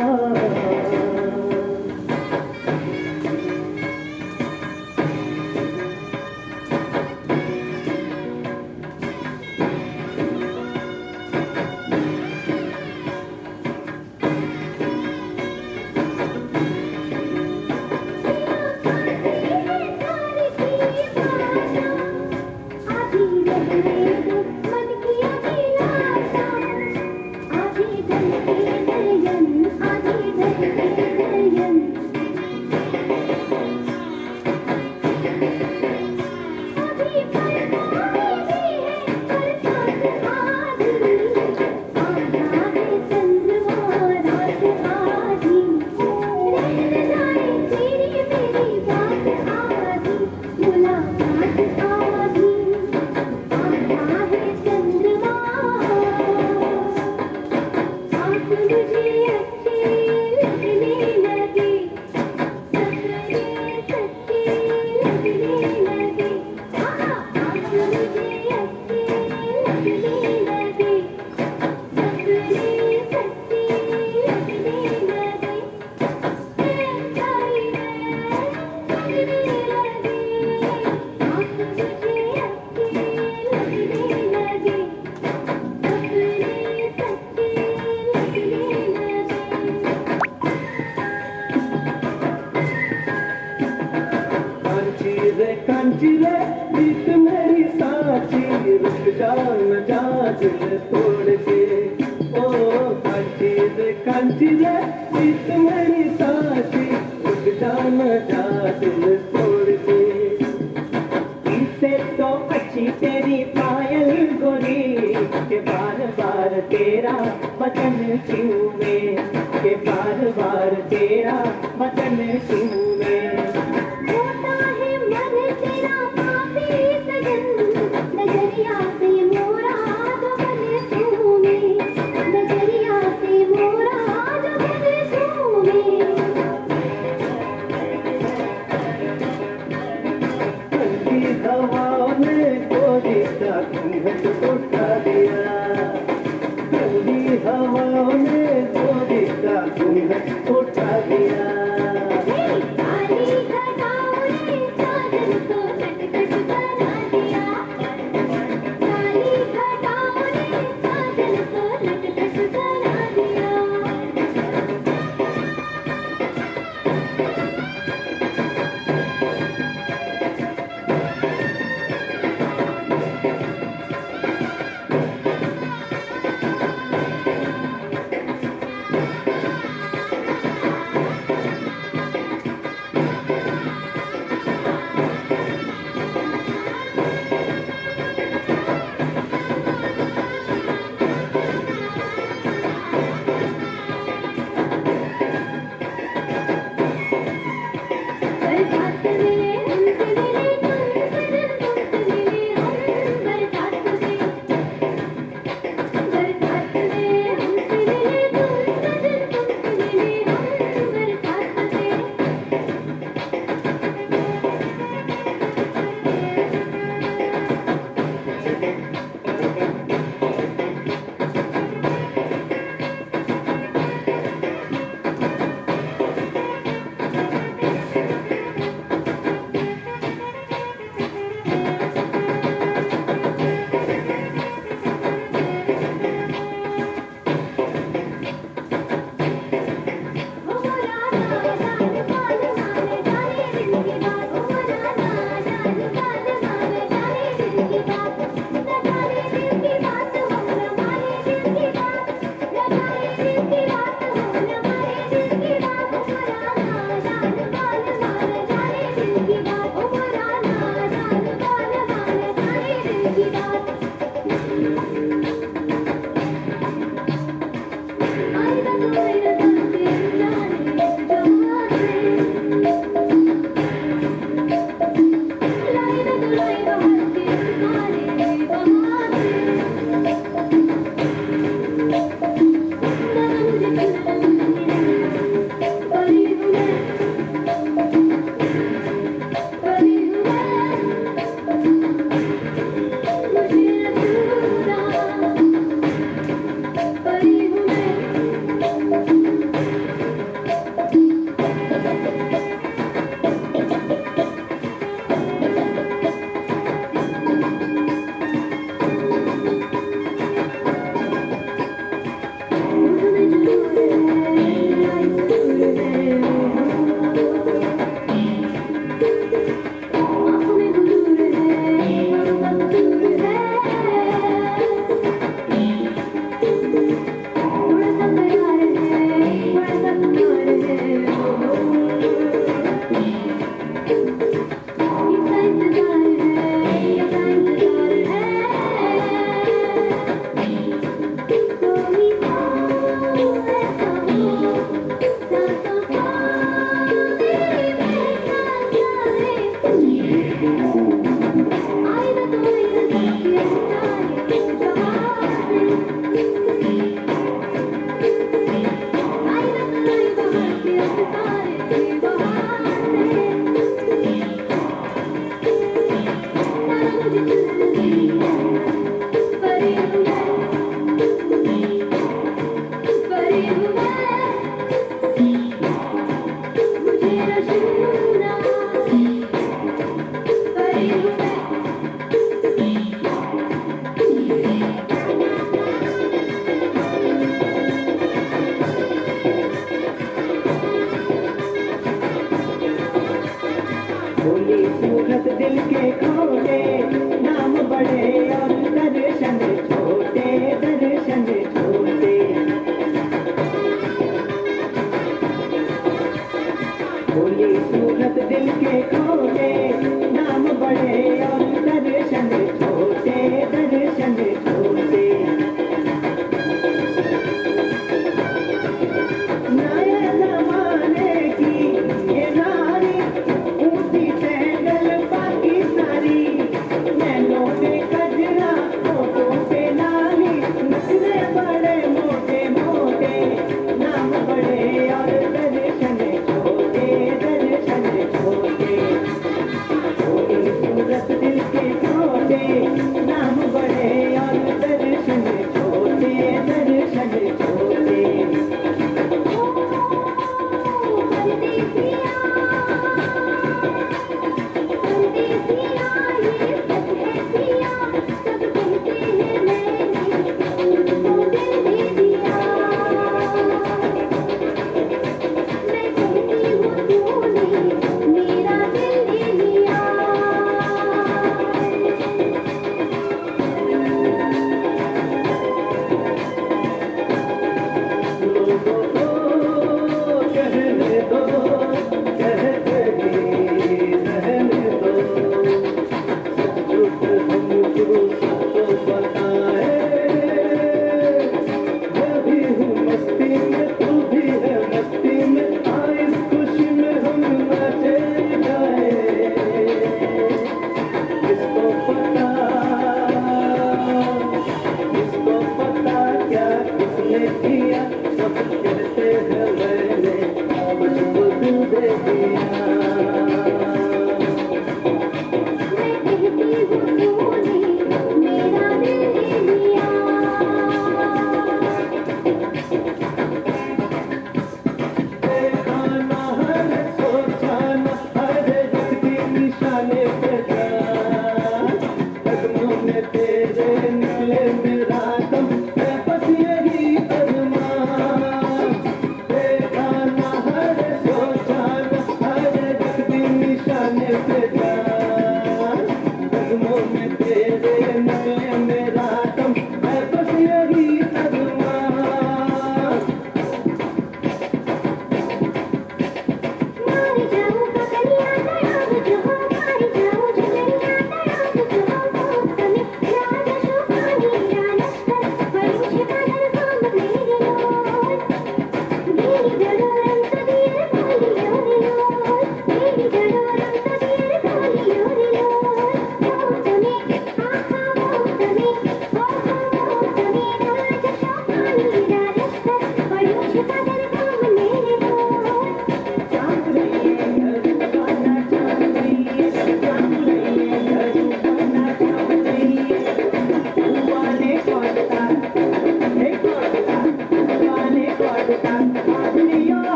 कांची रे प्रीत मेरी साची, रुक जा न जा दिल तोड़ के, ओ कांची रे प्रीत मेरी साची, रुक जा न जा दिल तोड़ के। इससे तो अच्छी तेरी पायल गोरी, के बार बार तेरा बदन चूमे, के बार बार तेरा बदन चूमे। नजरिया से मोरा जो बने तूने, नजरिया से मोरा जो बने तूने। ठंडी हवाओं ने गोरी का घूंघट उठा दिया, ठंडी हवाओं ने गोरी का घूंघट उठा दिया। काली घटाओं ने साजन को नटखट बना दिया, काली घटाओं ने साजन को नटखट बना दिया। बरसात में हमसे मिले तुम सजन, तुमसे मिले हम बरसात में, बरसात में हमसे मिले तुम सजन, तुमसे मिले हम बरसात में।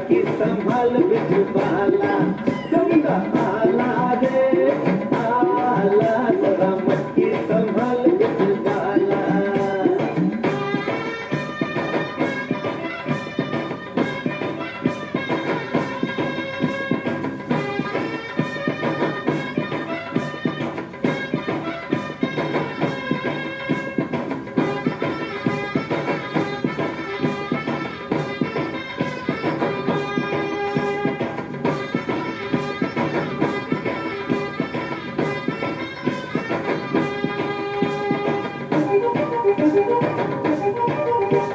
मटकी संभाल बिजबाला गंगा आला रे आला जरा मटकी संभाल बिजबाला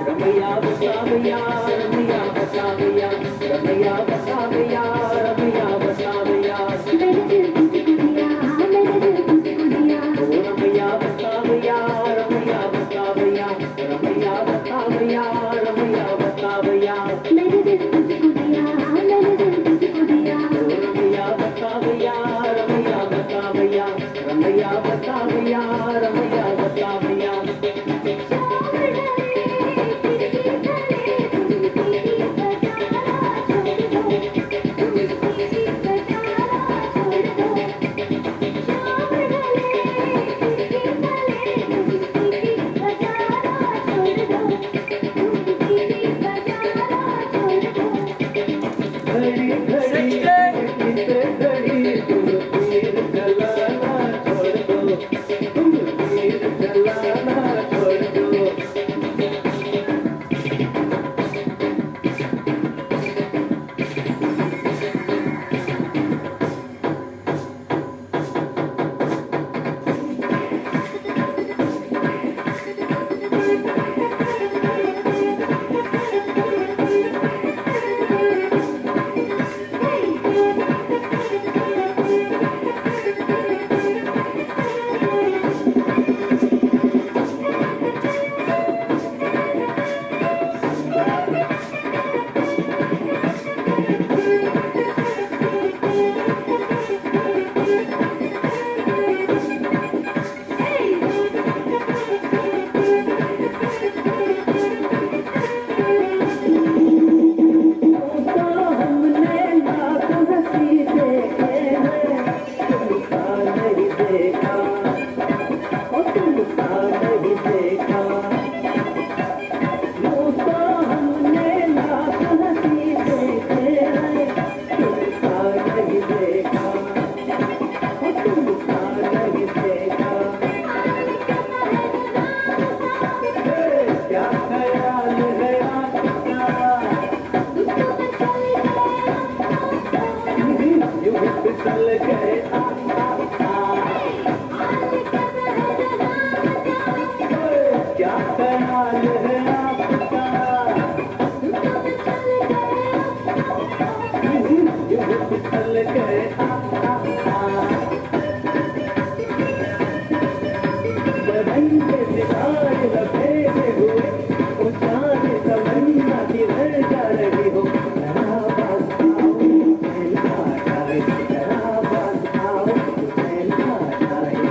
रमैया बसावैया रमैया बसावैया रमैया बसावैया रमैया बसावैया मेरे दिल तुझको दिया मेरे दिल तुझको दिया ओ रमैया बसावैया रमैया बसावैया रमैया बसावैया रमैया बसावैया मेरे दिल तुझको दिया मेरे दिल तुझको दिया ओ रमैया बसावैया रमैया बसावैया रमैया बसावैया रमैया बसावैया घड़ी घड़ी किसे घड़ी तुम तीर चलाना छोड़ दो तुम तीर चलाना छोड़ दो चल गए क्या ख्याल है आपका चल गए बरंगे सितारे लपेटे हुए वो चांद तमन्ना की घर जा रही हो जरा बस आओ पहला जाए जरा बस आओ पहला जाए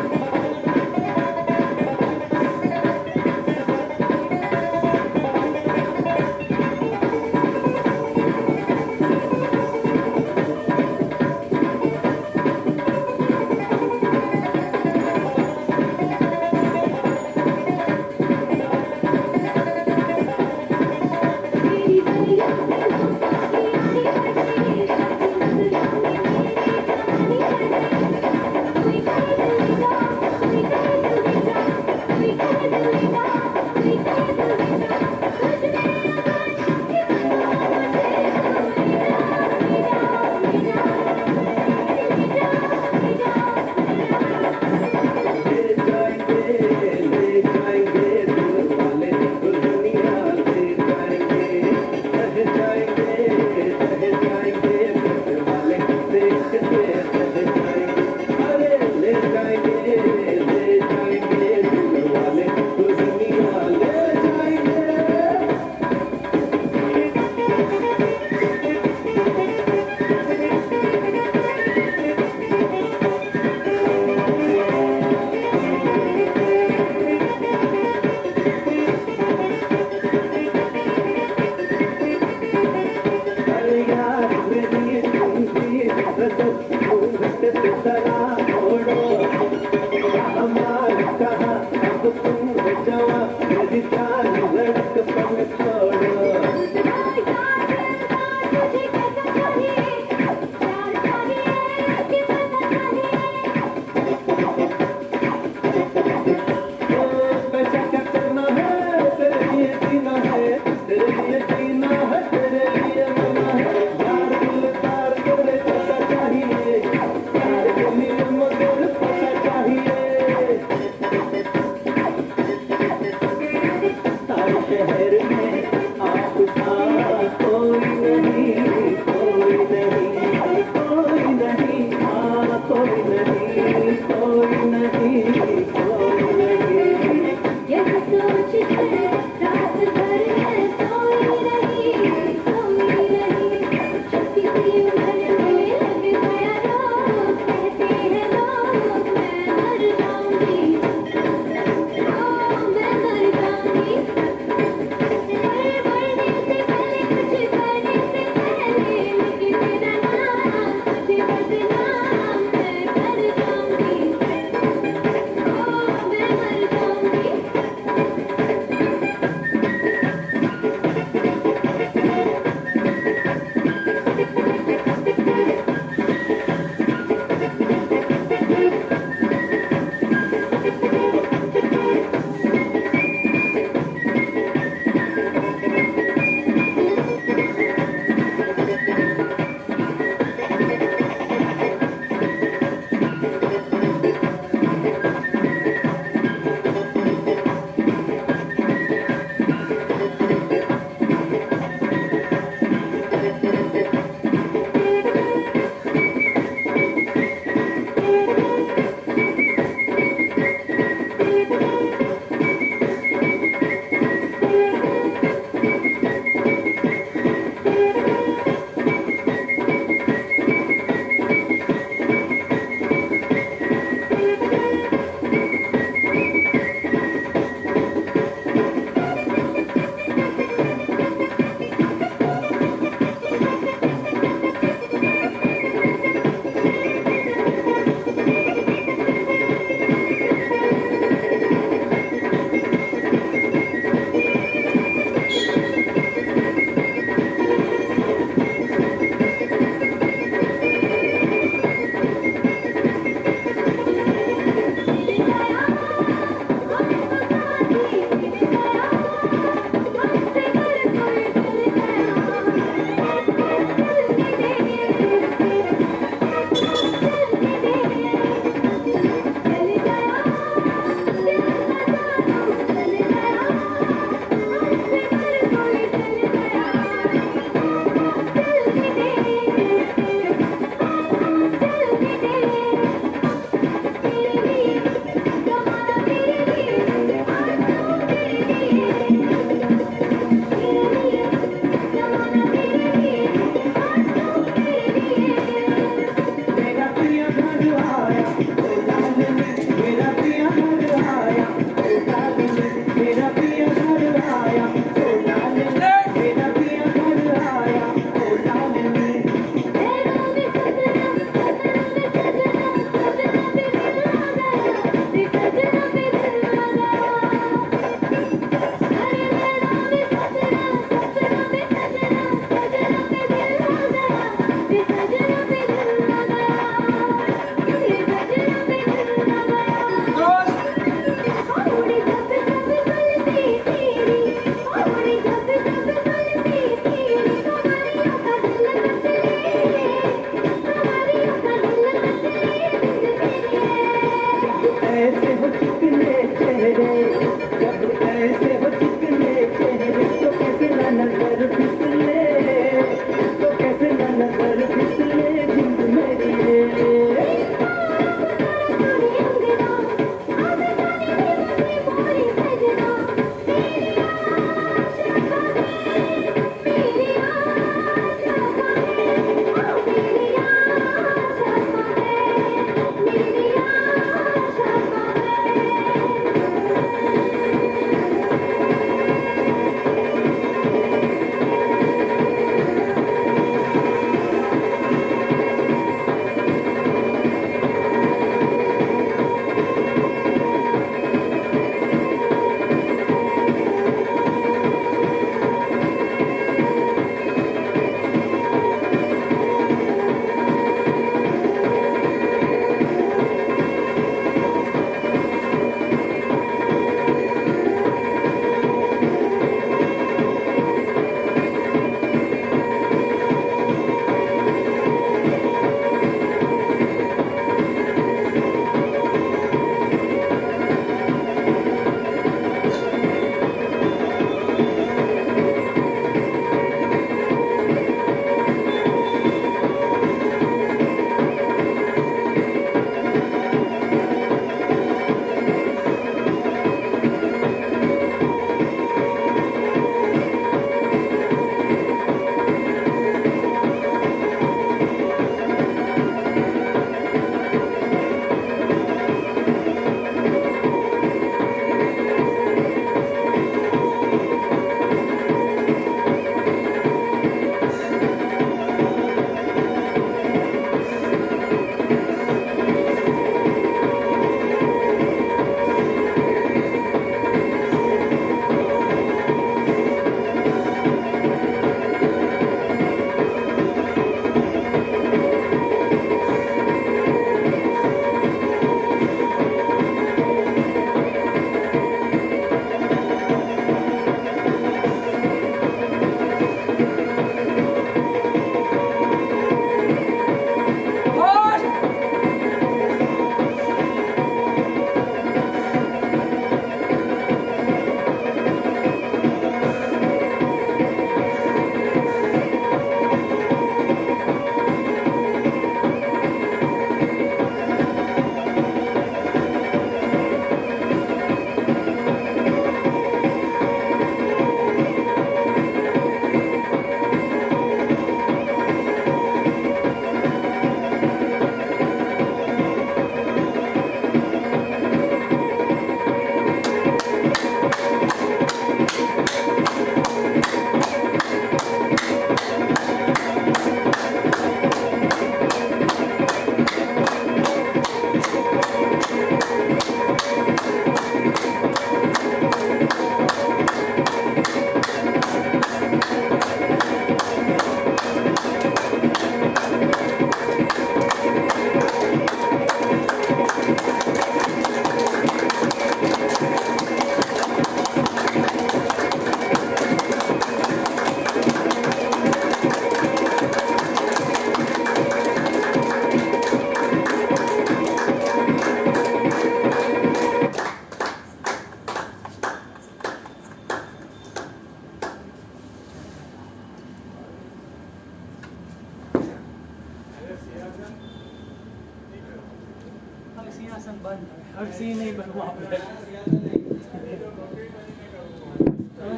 सिंहासन बंद है। अब सिंह नहीं बनवा पे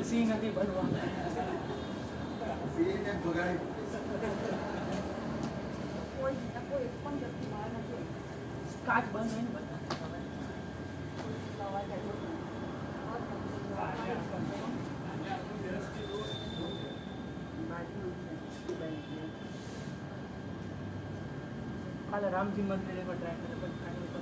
सिंह नहीं बनवा काच बंद है ना काल राम जी मंदिर में ट्राई करे पर फाइनल कर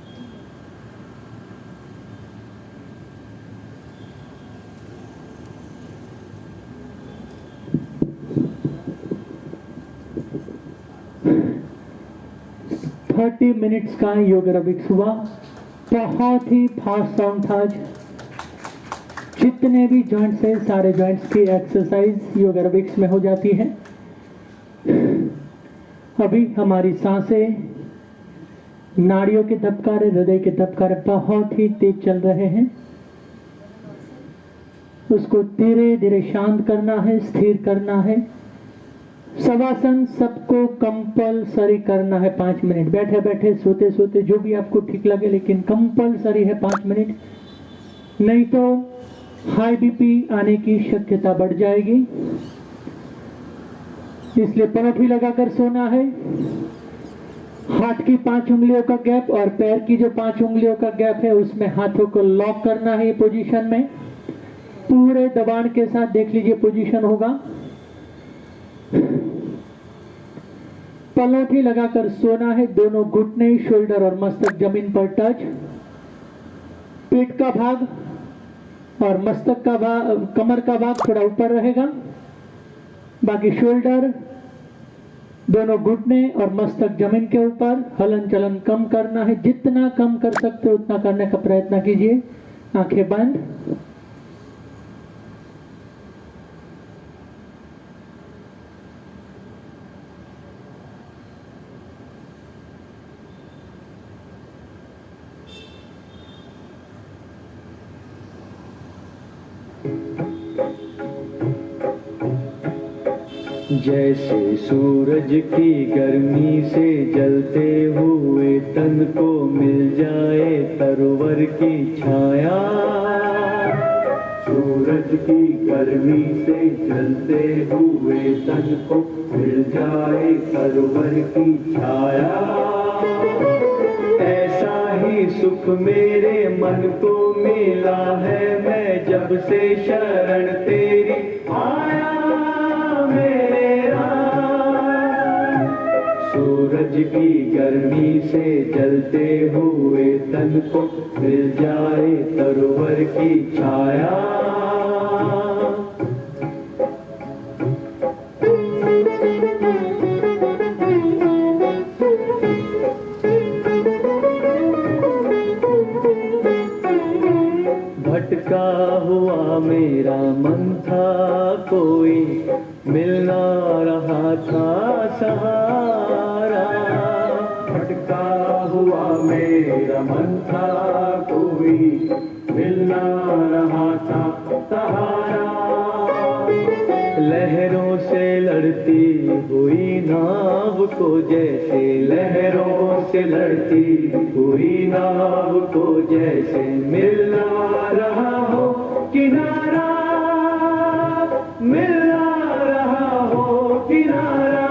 30 मिनट्स का योग एरोबिक्स हुआ। बहुत ही फास्ट साउंड था आज। जितने भी जॉइंट्स हैं सारे जॉइंट्स की एक्सरसाइज योग एरोबिक्स में हो जाती है। अभी हमारी सांसें, नाड़ियों के धबकारे, हृदय के धबकारे बहुत ही तेज चल रहे हैं। उसको धीरे धीरे शांत करना है, स्थिर करना है। शवासन सबको कंपलसरी करना है 5 मिनट। बैठे बैठे, सोते सोते, जो भी आपको ठीक लगे, लेकिन कंपलसरी है 5 मिनट। नहीं तो हाई बीपी आने की शक्यता बढ़ जाएगी। इसलिए पनौटी लगाकर सोना है। हाथ की 5 उंगलियों का गैप और पैर की जो 5 उंगलियों का गैप है उसमें हाथों को लॉक करना है। पोजीशन में पूरे दबाण के साथ देख लीजिए पोजीशन होगा। पलौठी लगाकर सोना है। दोनों घुटने, शोल्डर और मस्तक जमीन पर टच। पेट का भाग और मस्तक का भाग, कमर का भाग थोड़ा ऊपर रहेगा। बाकी शोल्डर, दोनों घुटने और मस्तक जमीन के ऊपर। हलन चलन कम करना है। जितना कम कर सकते हो उतना करने का प्रयत्न कीजिए। आंखें बंद। जैसे सूरज की गर्मी से जलते हुए तन को मिल जाए तरवर की छाया। सूरज की गर्मी से जलते हुए तन को मिल जाए तरवर की छाया। ऐसा ही सुख मेरे मन को मिला है, मैं जब से शरण तेरी आया। सूरज की गर्मी से जलते हुए तन को मिल जाए तरवर की छाया। भटका हुआ मेरा मन था, कोई मिल ना रहा था सहारा। भटका हुआ मेरा मन था, कोई मिल ना रहा था सहारा। लहरों से लड़ती हुई नाव को, जैसे लहरों से लड़ती हुई नाव को, जैसे मिल ना रहा हो किनारा, मिल ना रहा हो किनारा।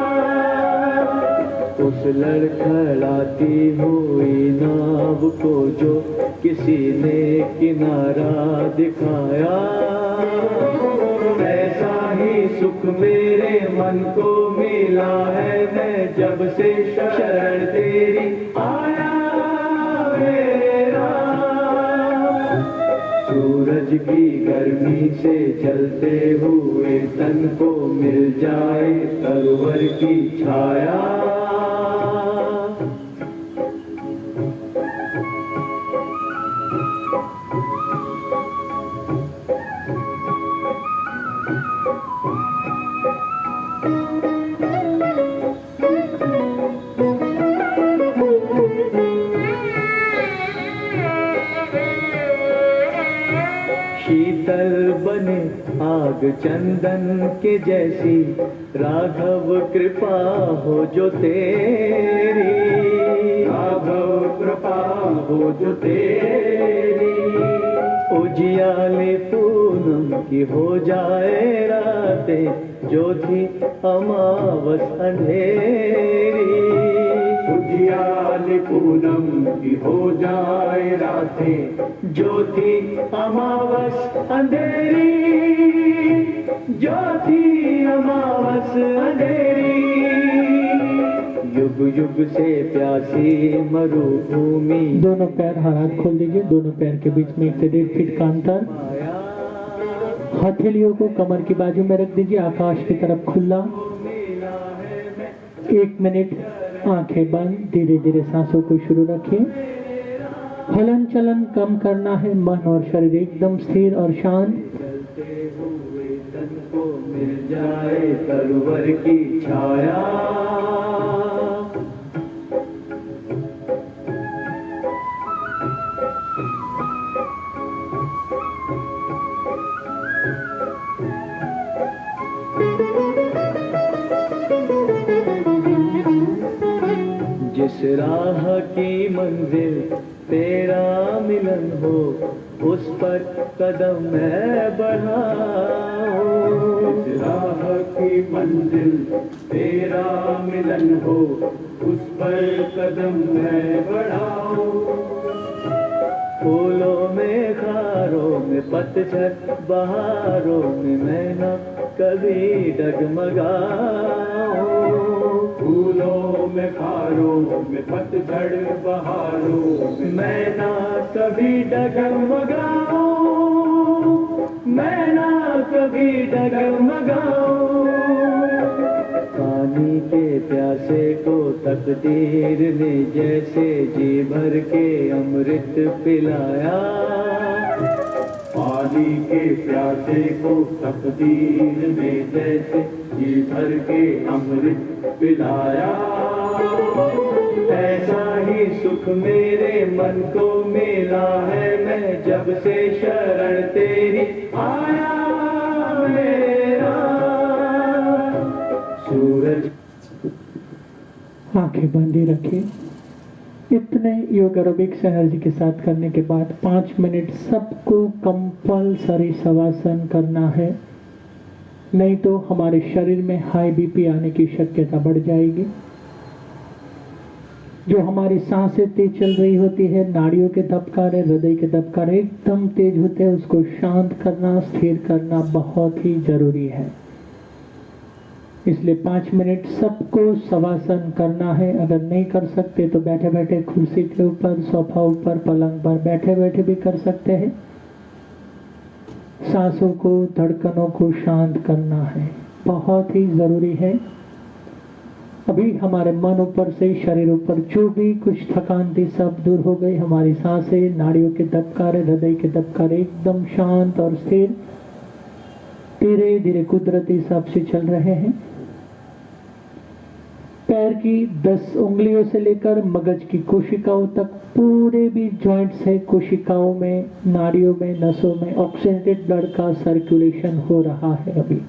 उस लड़खड़ाती हुई नाव को जो किसी ने किनारा दिखाया। ऐसा ही सुख मेरे मन को मिला है, मैं जब से शरण तेरी आया मेरा। सूरज की गर्मी से जलते हुए तन को मिल जाए तरवर की छाया। शीतल बने आग चंदन के जैसी, राघव कृपा हो जो तेरी। राघव कृपा हो जो तेरी, उजियाले पूनम की हो जाए रातें, जो थी अमावस अंधेरी। उजियाले पूनम की हो जाए रातें, जो थी अमावस अंधेरी, जो थी अमावस अंधेरी। युग युग से प्यासी मरुभूमि। दोनों पैर हाथ खोल दीजिए, दोनों पैर के बीच में 1 से 1.5 फीट का अंतर। हथेलियों को कमर की बाजू में रख दीजिए, आकाश की तरफ खुला। 1 मिनट आंखें बंद, धीरे धीरे सांसों को शुरू रखिए। हलन चलन कम करना है, मन और शरीर एकदम स्थिर और शांत। चलते हुए तन को मिल जाए तलवर की छाया। जिस राह की मंजिल तेरा मिलन हो, उस पर कदम मैं बढ़ाऊं। जिस राह की मंजिल तेरा मिलन हो, उस पर कदम मैं बढ़ाऊं। फूलों में खारों में पतझड़, बहारों में मैं न कभी डगमगाऊं। फूलों में खारों में पतझड़, बहारों में मैं ना कभी डगमगाऊं, मैं ना कभी डगमगाऊं। पानी के प्यासे को तकदीर ने जैसे जी भर के अमृत पिलाया। पानी के प्यासे को तकदीर ने जैसे जी भर के अमृत पिलाया। ऐसा ही सुख मेरे मन को मिला है, मैं जब से शरण तेरी आया मेरा सूरज। आंखें बंदी रखिए। इतने योग एरोबिक्स एनर्जी के साथ करने के बाद 5 मिनट सबको कंपल्सरी शवासन करना है, नहीं तो हमारे शरीर में हाई बीपी आने की शक्यता बढ़ जाएगी। जो हमारी सांसें तेज चल रही होती है, नाड़ियों के धबकारे, हृदय के धबकारे एकदम तेज होते हैं, उसको शांत करना, स्थिर करना बहुत ही जरूरी है। इसलिए 5 मिनट सबको शवासन करना है। अगर नहीं कर सकते तो बैठे बैठे कुर्सी के ऊपर, सोफा ऊपर, पलंग पर बैठे बैठे भी कर सकते हैं। सांसों को, धड़कनों को शांत करना है, बहुत ही जरूरी है। अभी हमारे मन ऊपर से शरीर ऊपर जो भी कुछ थकान थी सब दूर हो गई। हमारी सांसें, नाड़ियों के धबकारे, हृदय के धबकारे एकदम शांत और स्थिर धीरे धीरे कुदरती हिसाब से चल रहे हैं। पैर की 10 उंगलियों से लेकर मगज की कोशिकाओं तक पूरे भी जॉइंट्स है, कोशिकाओं में, नाड़ियों में, नसों में ऑक्सीजनेटेड ब्लड का सर्कुलेशन हो रहा है। अभी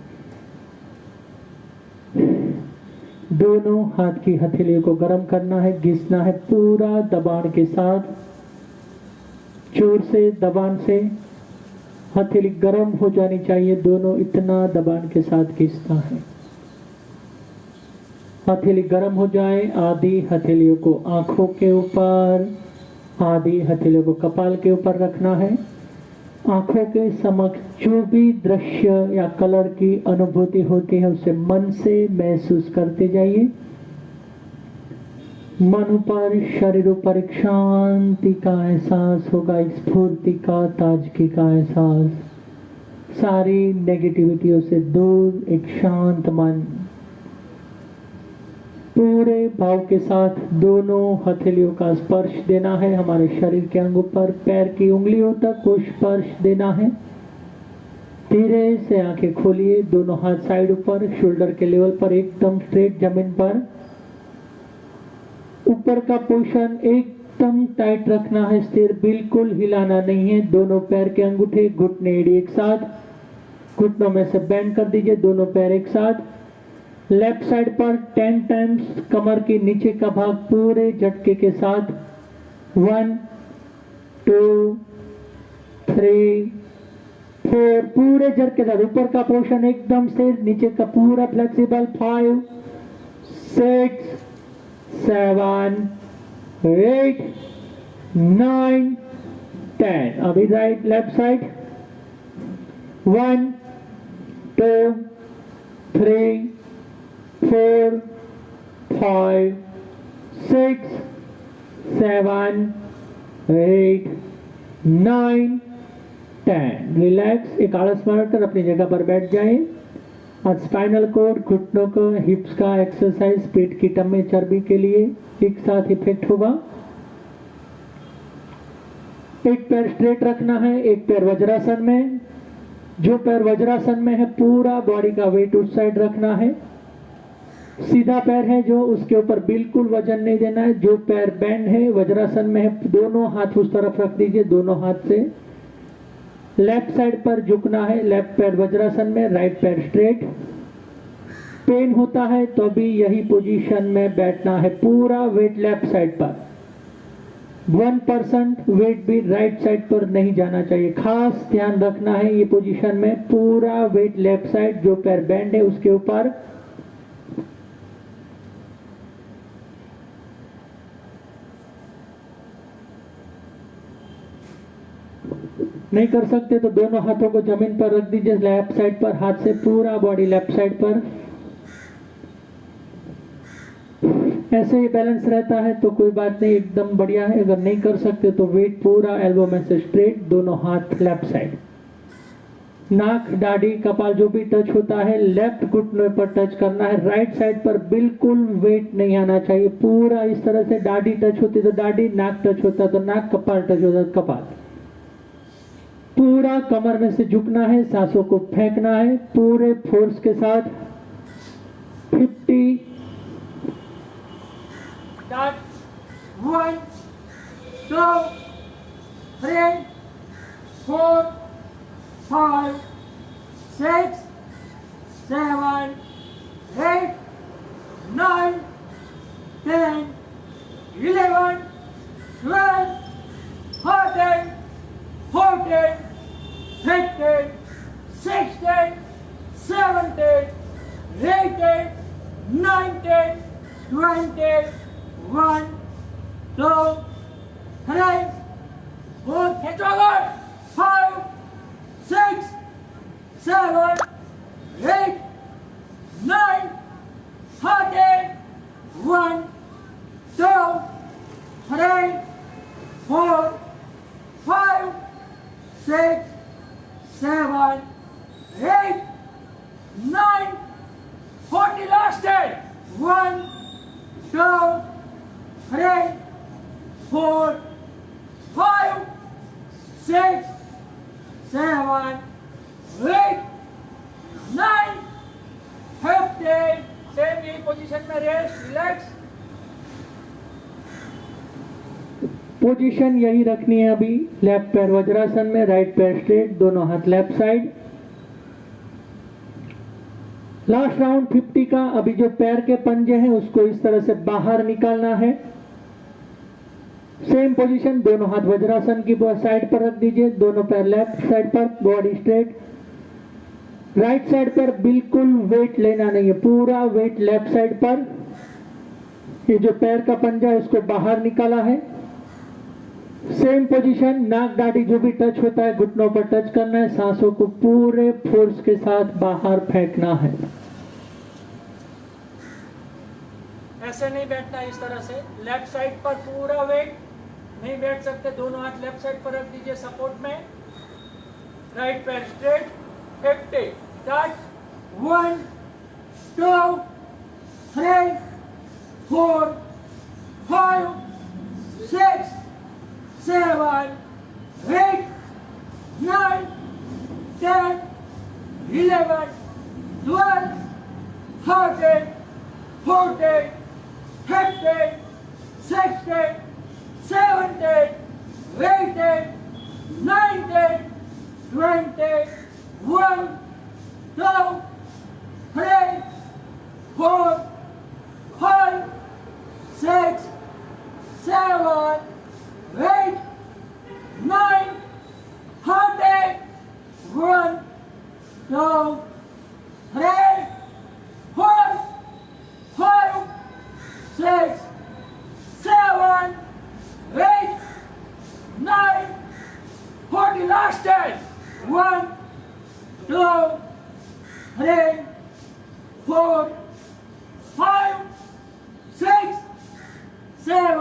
दोनों हाथ की हथेलियों को गर्म करना है, घिसना है पूरा दबाण के साथ, जोर से दबाण से। हथेली गर्म हो जानी चाहिए, दोनों इतना दबाण के साथ घिसना है। हथेली गर्म हो जाए, आधी हथेलियों को आंखों के ऊपर, आधी हथेलियों को कपाल के ऊपर रखना है। आंखों के समक्ष जो भी दृश्य या कलर की अनुभूति होती है उसे मन से महसूस करते जाइए। मन पर, शरीर पर एक शांति का एहसास होगा, एक स्फूर्ति का, ताजगी का एहसास। सारी नेगेटिविटियों से दूर एक शांत मन। पूरे भाव के साथ दोनों हथेलियों का स्पर्श देना है हमारे शरीर के अंगों पर, पैर की उंगलियों तक को स्पर्श देना है। धीरे से आंखें खोलिए, दोनों हाथ साइड ऊपर, शोल्डर के लेवल पर एकदम स्ट्रेट जमीन पर। ऊपर का पोर्शन एकदम टाइट रखना है, स्थिर, बिल्कुल हिलाना नहीं है। दोनों पैर के अंगूठे, घुटने, एड़ी एक साथ, घुटनों में से बेंड कर दीजिए, दोनों पैर एक साथ। लेफ्ट साइड पर 10 टाइम्स कमर के नीचे का भाग पूरे झटके के साथ 1 2 3 4 पूरे झटके के साथ ऊपर का पोर्शन एकदम स्थिर, नीचे का पूरा फ्लेक्सिबल। 5 6 7 8 9 10। अभी राइट लेफ्ट साइड 1 2 3 4 5 6 7 8 9 10। रिलैक्स, एक आलस मारकर अपनी जगह पर बैठ जाएं। आज स्पाइनल कोड, घुटनों का, हिप्स का एक्सरसाइज, पेट की टम्मी चर्बी के लिए एक साथ इफेक्ट होगा। एक पैर स्ट्रेट रखना है, एक पैर वज्रासन में। जो पैर वज्रासन में है पूरा बॉडी का वेट उस साइड रखना है। सीधा पैर है जो, उसके ऊपर बिल्कुल वजन नहीं देना है। जो पैर बैंड है, वज्रासन में है, दोनों हाथ उस तरफ रख दीजिए। दोनों हाथ से लेफ्ट साइड पर झुकना है। लेफ्ट पैर वज्रासन में, राइट पैर स्ट्रेट। पेन होता है तो भी यही पोजीशन में बैठना है। पूरा वेट लेफ्ट साइड पर, 1% वेट भी राइट साइड पर नहीं जाना चाहिए। खास ध्यान रखना है ये पोजीशन में। पूरा वेट लेफ्ट साइड, जो पैर बैंड है उसके ऊपर। नहीं कर सकते तो दोनों हाथों को जमीन पर रख दीजिए लेफ्ट साइड पर, हाथ से पूरा बॉडी लेफ्ट साइड पर। ऐसे ही बैलेंस रहता है तो कोई बात नहीं, एकदम बढ़िया है। अगर नहीं कर सकते तो वेट पूरा एल्बो में से स्ट्रेट, दोनों हाथ लेफ्ट साइड। नाक, दाढ़ी, कपाल जो भी टच होता है लेफ्ट घुटने पर टच करना है। राइट साइड पर बिल्कुल वेट नहीं आना चाहिए। पूरा इस तरह से दाढ़ी टच होती तो दाढ़ी, नाक टच होता तो नाक, कपाल टच होता तो कपाल। पूरा कमर में से झुकना है, सांसों को फेंकना है पूरे फोर्स के साथ। 50 Start. 1 2 3 4 5 6 7 8 9 10 11 12 13 14 15 16 17 18 19 20 1 2 3 4 खींचो अगर 5 6 7 8 9 13 1 2 3 4 5 6 7 8 9 40 last day 1 2 3 4 5 6 7 8 9 15 सेम यही पोजीशन में रेस्ट रिलैक्स पोजीशन यही रखनी है अभी। लेफ्ट पैर वज्रासन में, राइट पैर स्ट्रेट, दोनों हाथ लेफ्ट साइड। लास्ट राउंड 50 का। अभी जो पैर के पंजे हैं उसको इस तरह से बाहर निकालना है। सेम पोजीशन, दोनों हाथ वज्रासन की साइड पर रख दीजिए। दोनों पैर लेफ्ट साइड पर, बॉडी स्ट्रेट। राइट साइड पर बिल्कुल वेट लेना नहीं है, पूरा वेट लेफ्ट साइड पर। ये जो पैर का पंजा है उसको बाहर निकाला है। सेम पोजीशन, नाक, दाढ़ी जो भी टच होता है घुटनों पर टच करना है। सांसों को पूरे फोर्स के साथ बाहर फेंकना है। ऐसे नहीं बैठना, इस तरह से लेफ्ट साइड पर पूरा वेट नहीं बैठ सकते। दोनों हाथ लेफ्ट साइड पर रख दीजिए सपोर्ट में। राइट पैर स्ट्रेट 50 स्टार्ट 1 2 3 4 5 6 7 8 9 10 11 12 13 14 15 16 17 18 19 20 1 2 3 4 5 6 7 8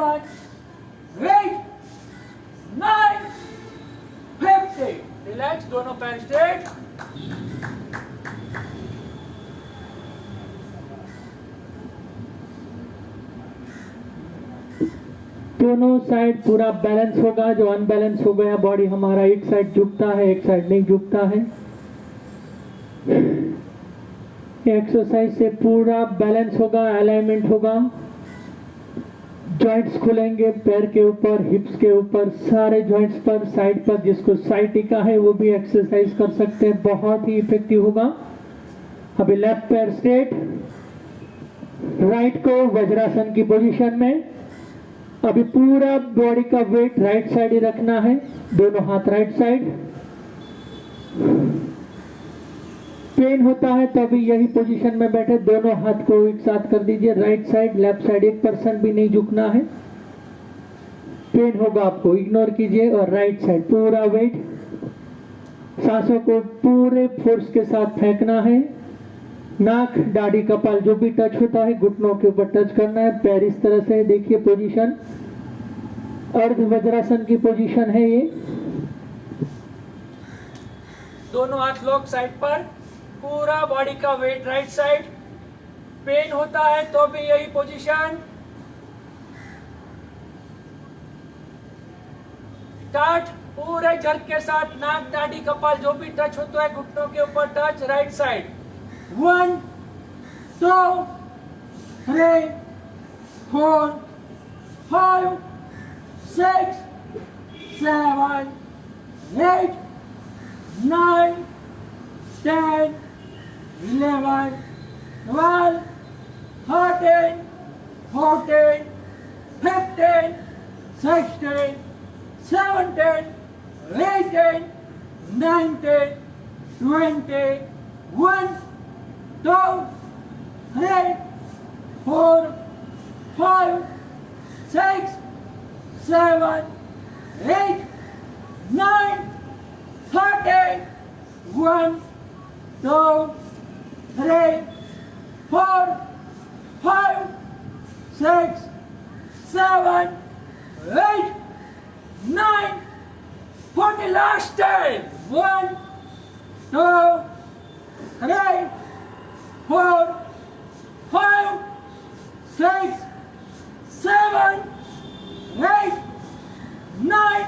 7, 8, 9, 50. रिलैक्स, दोनों पैर स्ट्रेट। दोनों साइड पूरा बैलेंस होगा। जो अनबैलेंस हो गया बॉडी हमारा, एक साइड झुकता है एक साइड नहीं झुकता है। एक्सरसाइज से पूरा बैलेंस होगा, अलाइनमेंट होगा। जॉइंट्स खुलेंगे पैर के ऊपर, हिप्स के ऊपर, सारे जॉइंट्स पर, साइड पर। जिसको साइटिका है वो भी एक्सरसाइज कर सकते हैं, बहुत ही इफेक्टिव होगा। अभी लेफ्ट पैर स्ट्रेट, राइट को वज्रासन की पोजीशन में। अभी पूरा बॉडी का वेट राइट साइड ही रखना है, दोनों हाथ राइट साइड। पेन होता है तो अभी यही पोजीशन में बैठे, दोनों हाथ को एक साथ कर दीजिए, राइट साइड लेफ्ट साइड 1% भी नहीं झुकना है। पेन होगा आपको इग्नोर कीजिए, और राइट साइड पूरा वेट। सांसों को पूरे फोर्स के साथ फेंकना है। नाक, दाढ़ी, कपाल जो भी टच होता है घुटनों के ऊपर टच करना है। पैर इस तरह से देखिए, पोजीशन अर्ध वज्रासन की पोजीशन है ये। दोनों हाथ लॉक साइड पर, पूरा बॉडी का वेट राइट साइड। पेन होता है तो भी यही पोजीशन। स्टार्ट, पूरे जर्क के साथ नाक, दाढ़ी, कपाल जो भी टच होता है घुटनों के ऊपर touch, right side. 1, 2, 3, 4, 5, 6, 7, 8, 9, 10, 11, 12, 13, 14, 15, 16, 17, 18, 19, 20, 1, 2, 3, 4, 5, 6, 7, 8, 9, 13, 1, 2, 3, 4, 5, 6, 7, 8, 9, 40. Last time. 1, 2, 3, 4, 5, 6, 7, 8, 9,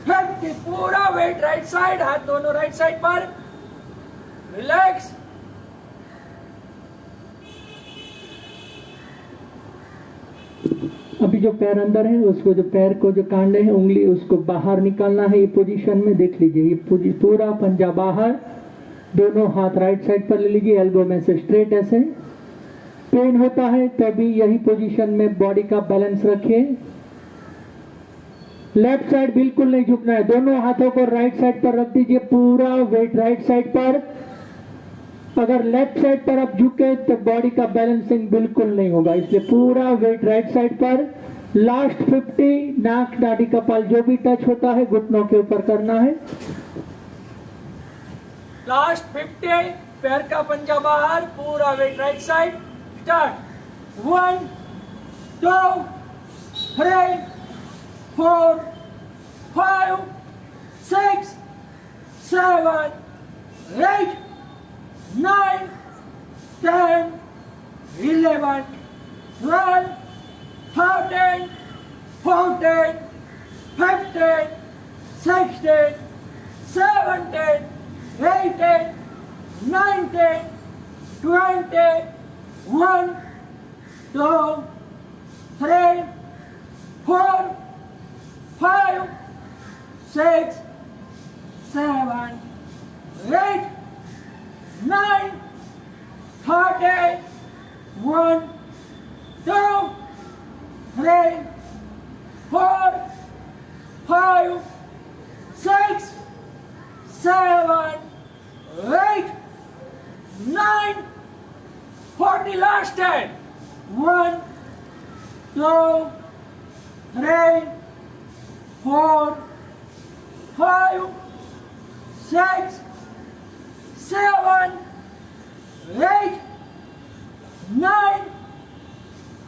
50. पूरा वेट राइट साइड, हाथ दोनों राइट साइड पर। रिलैक्स। अभी जो पैर अंदर है उसको, जो पैर को जो कांडे हैं उंगली उसको बाहर निकालना है। ये पोजीशन में देख लीजिए, ये पूरा पंजा बाहर, दोनों हाथ राइट साइड पर ले लीजिए, एल्बो में से स्ट्रेट ऐसे। पेन होता है तभी यही पोजीशन में बॉडी का बैलेंस रखिए। लेफ्ट साइड बिल्कुल नहीं झुकना है, दोनों हाथों को राइट साइड पर रख दीजिए, पूरा वेट राइट साइड पर। अगर लेफ्ट साइड पर आप झुके तो बॉडी का बैलेंसिंग बिल्कुल नहीं होगा, इसलिए पूरा वेट राइट साइड पर। लास्ट 50, नाक, दाढ़ी, कपाल जो भी टच होता है घुटनों के ऊपर करना है। लास्ट 50, पैर का पंजा बाहर, पूरा wait right side. Start. 1, 2, 3, 4, 5, 6, 7, 8, 9, 10, 11, 12, 13, 14, 15, 16, 17, 18, 19, 20, 1, 2, 3, 4, 5, 6, 7, 8, 9, 30, 1, 2, 3, 4, 5, 6, 7, 8, 9, 40. Last 10. 1, 2, 3, 4, 5, 6, 7, 8, 9,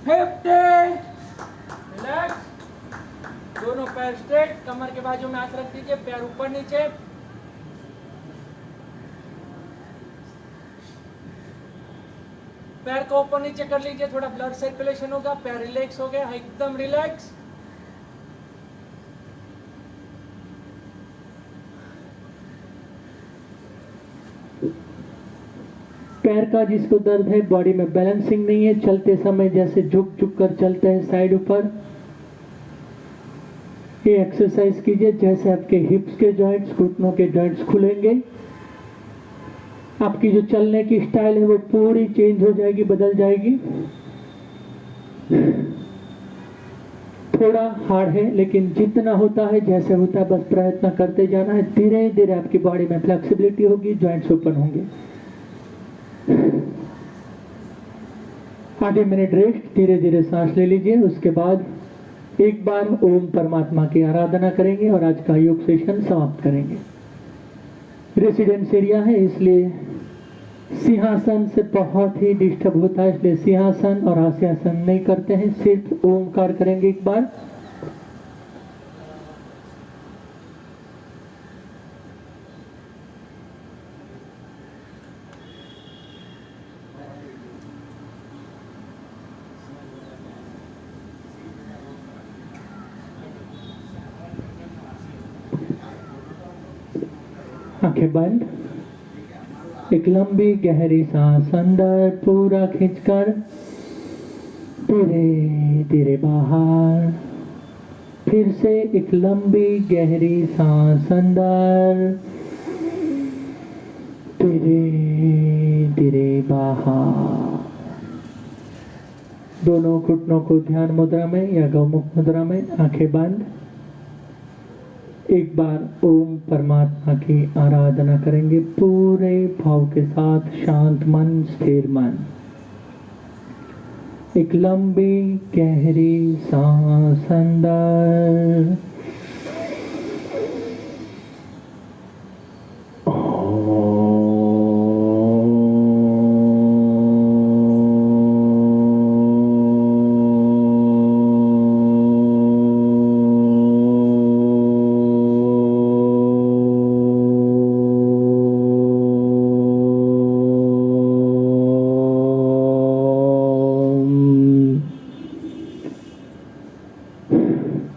50. Relax. दोनों पैर स्ट्रेट, कमर के बाजू में हाथ रख दीजिए, पैर ऊपर नीचे। पैर को ऊपर नीचे कर लीजिए, थोड़ा ब्लड सर्कुलेशन होगा, पैर रिलैक्स हो गया, एकदम रिलैक्स। पैर का जिसको दर्द है, बॉडी में बैलेंसिंग नहीं है, चलते समय जैसे झुक झुक कर चलते हैं साइड ऊपर, ये एक्सरसाइज कीजिए। जैसे आपके हिप्स के जॉइंट्स, घुटनों के जॉइंट्स खुलेंगे, आपकी जो चलने की स्टाइल है वो पूरी चेंज हो जाएगी, बदल जाएगी। थोड़ा हार्ड है, लेकिन जितना होता है जैसे होता है बस प्रयत्न करते जाना है। धीरे धीरे आपकी बॉडी में फ्लेक्सिबिलिटी होगी, जॉइंट्स ओपन होंगे। आधे मिनट रेस्ट, धीरे धीरे सांस ले लीजिए। उसके बाद एक बार ओम परमात्मा की आराधना करेंगे और आज का योग सेशन समाप्त करेंगे। रेसिडेंस एरिया है, इसलिए सिंहासन से बहुत ही डिस्टर्ब होता है, इसलिए सिंहासन और हास्यासन नहीं करते हैं, सिर्फ ओमकार करेंगे एक बार। आंखें बंद, एक लंबी गहरी सांस अंदर पूरा खींचकर धीरे धीरे बाहर। फिर से एक लंबी गहरी सांस अंदर, धीरे धीरे बाहर। दोनों घुटनों को ध्यान मुद्रा में या गौमुख मुद्रा में, आंखें बंद। एक बार ओम परमात्मा की आराधना करेंगे पूरे भाव के साथ, शांत मन, स्थिर मन। एक लंबी गहरी सांस अंदर,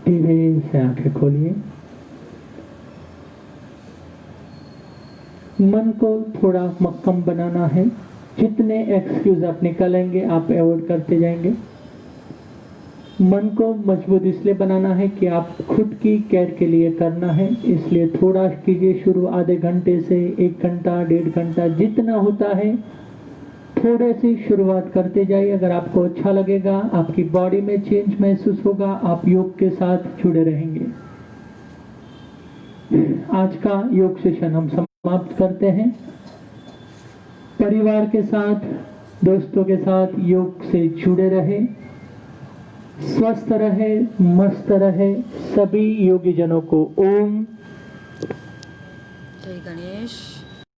धीरे से आंखें खोलिए। मन को थोड़ा मक्कम बनाना है, जितने एक्सक्यूज आप निकालेंगे आप अवॉइड करते जाएंगे। मन को मजबूत इसलिए बनाना है कि आप खुद की केयर के लिए करना है, इसलिए थोड़ा कीजिए शुरू, आधे घंटे से 1 घंटा, 1.5 घंटा, जितना होता है थोड़े से शुरुआत करते जाइए। अगर आपको अच्छा लगेगा, आपकी बॉडी में चेंज महसूस होगा, आप योग के साथ जुड़े रहेंगे। आज का योग सेशन हम समाप्त करते हैं। परिवार के साथ, दोस्तों के साथ योग से जुड़े रहे, स्वस्थ रहे, मस्त रहे। सभी योगी जनों को ओम जय गणेश।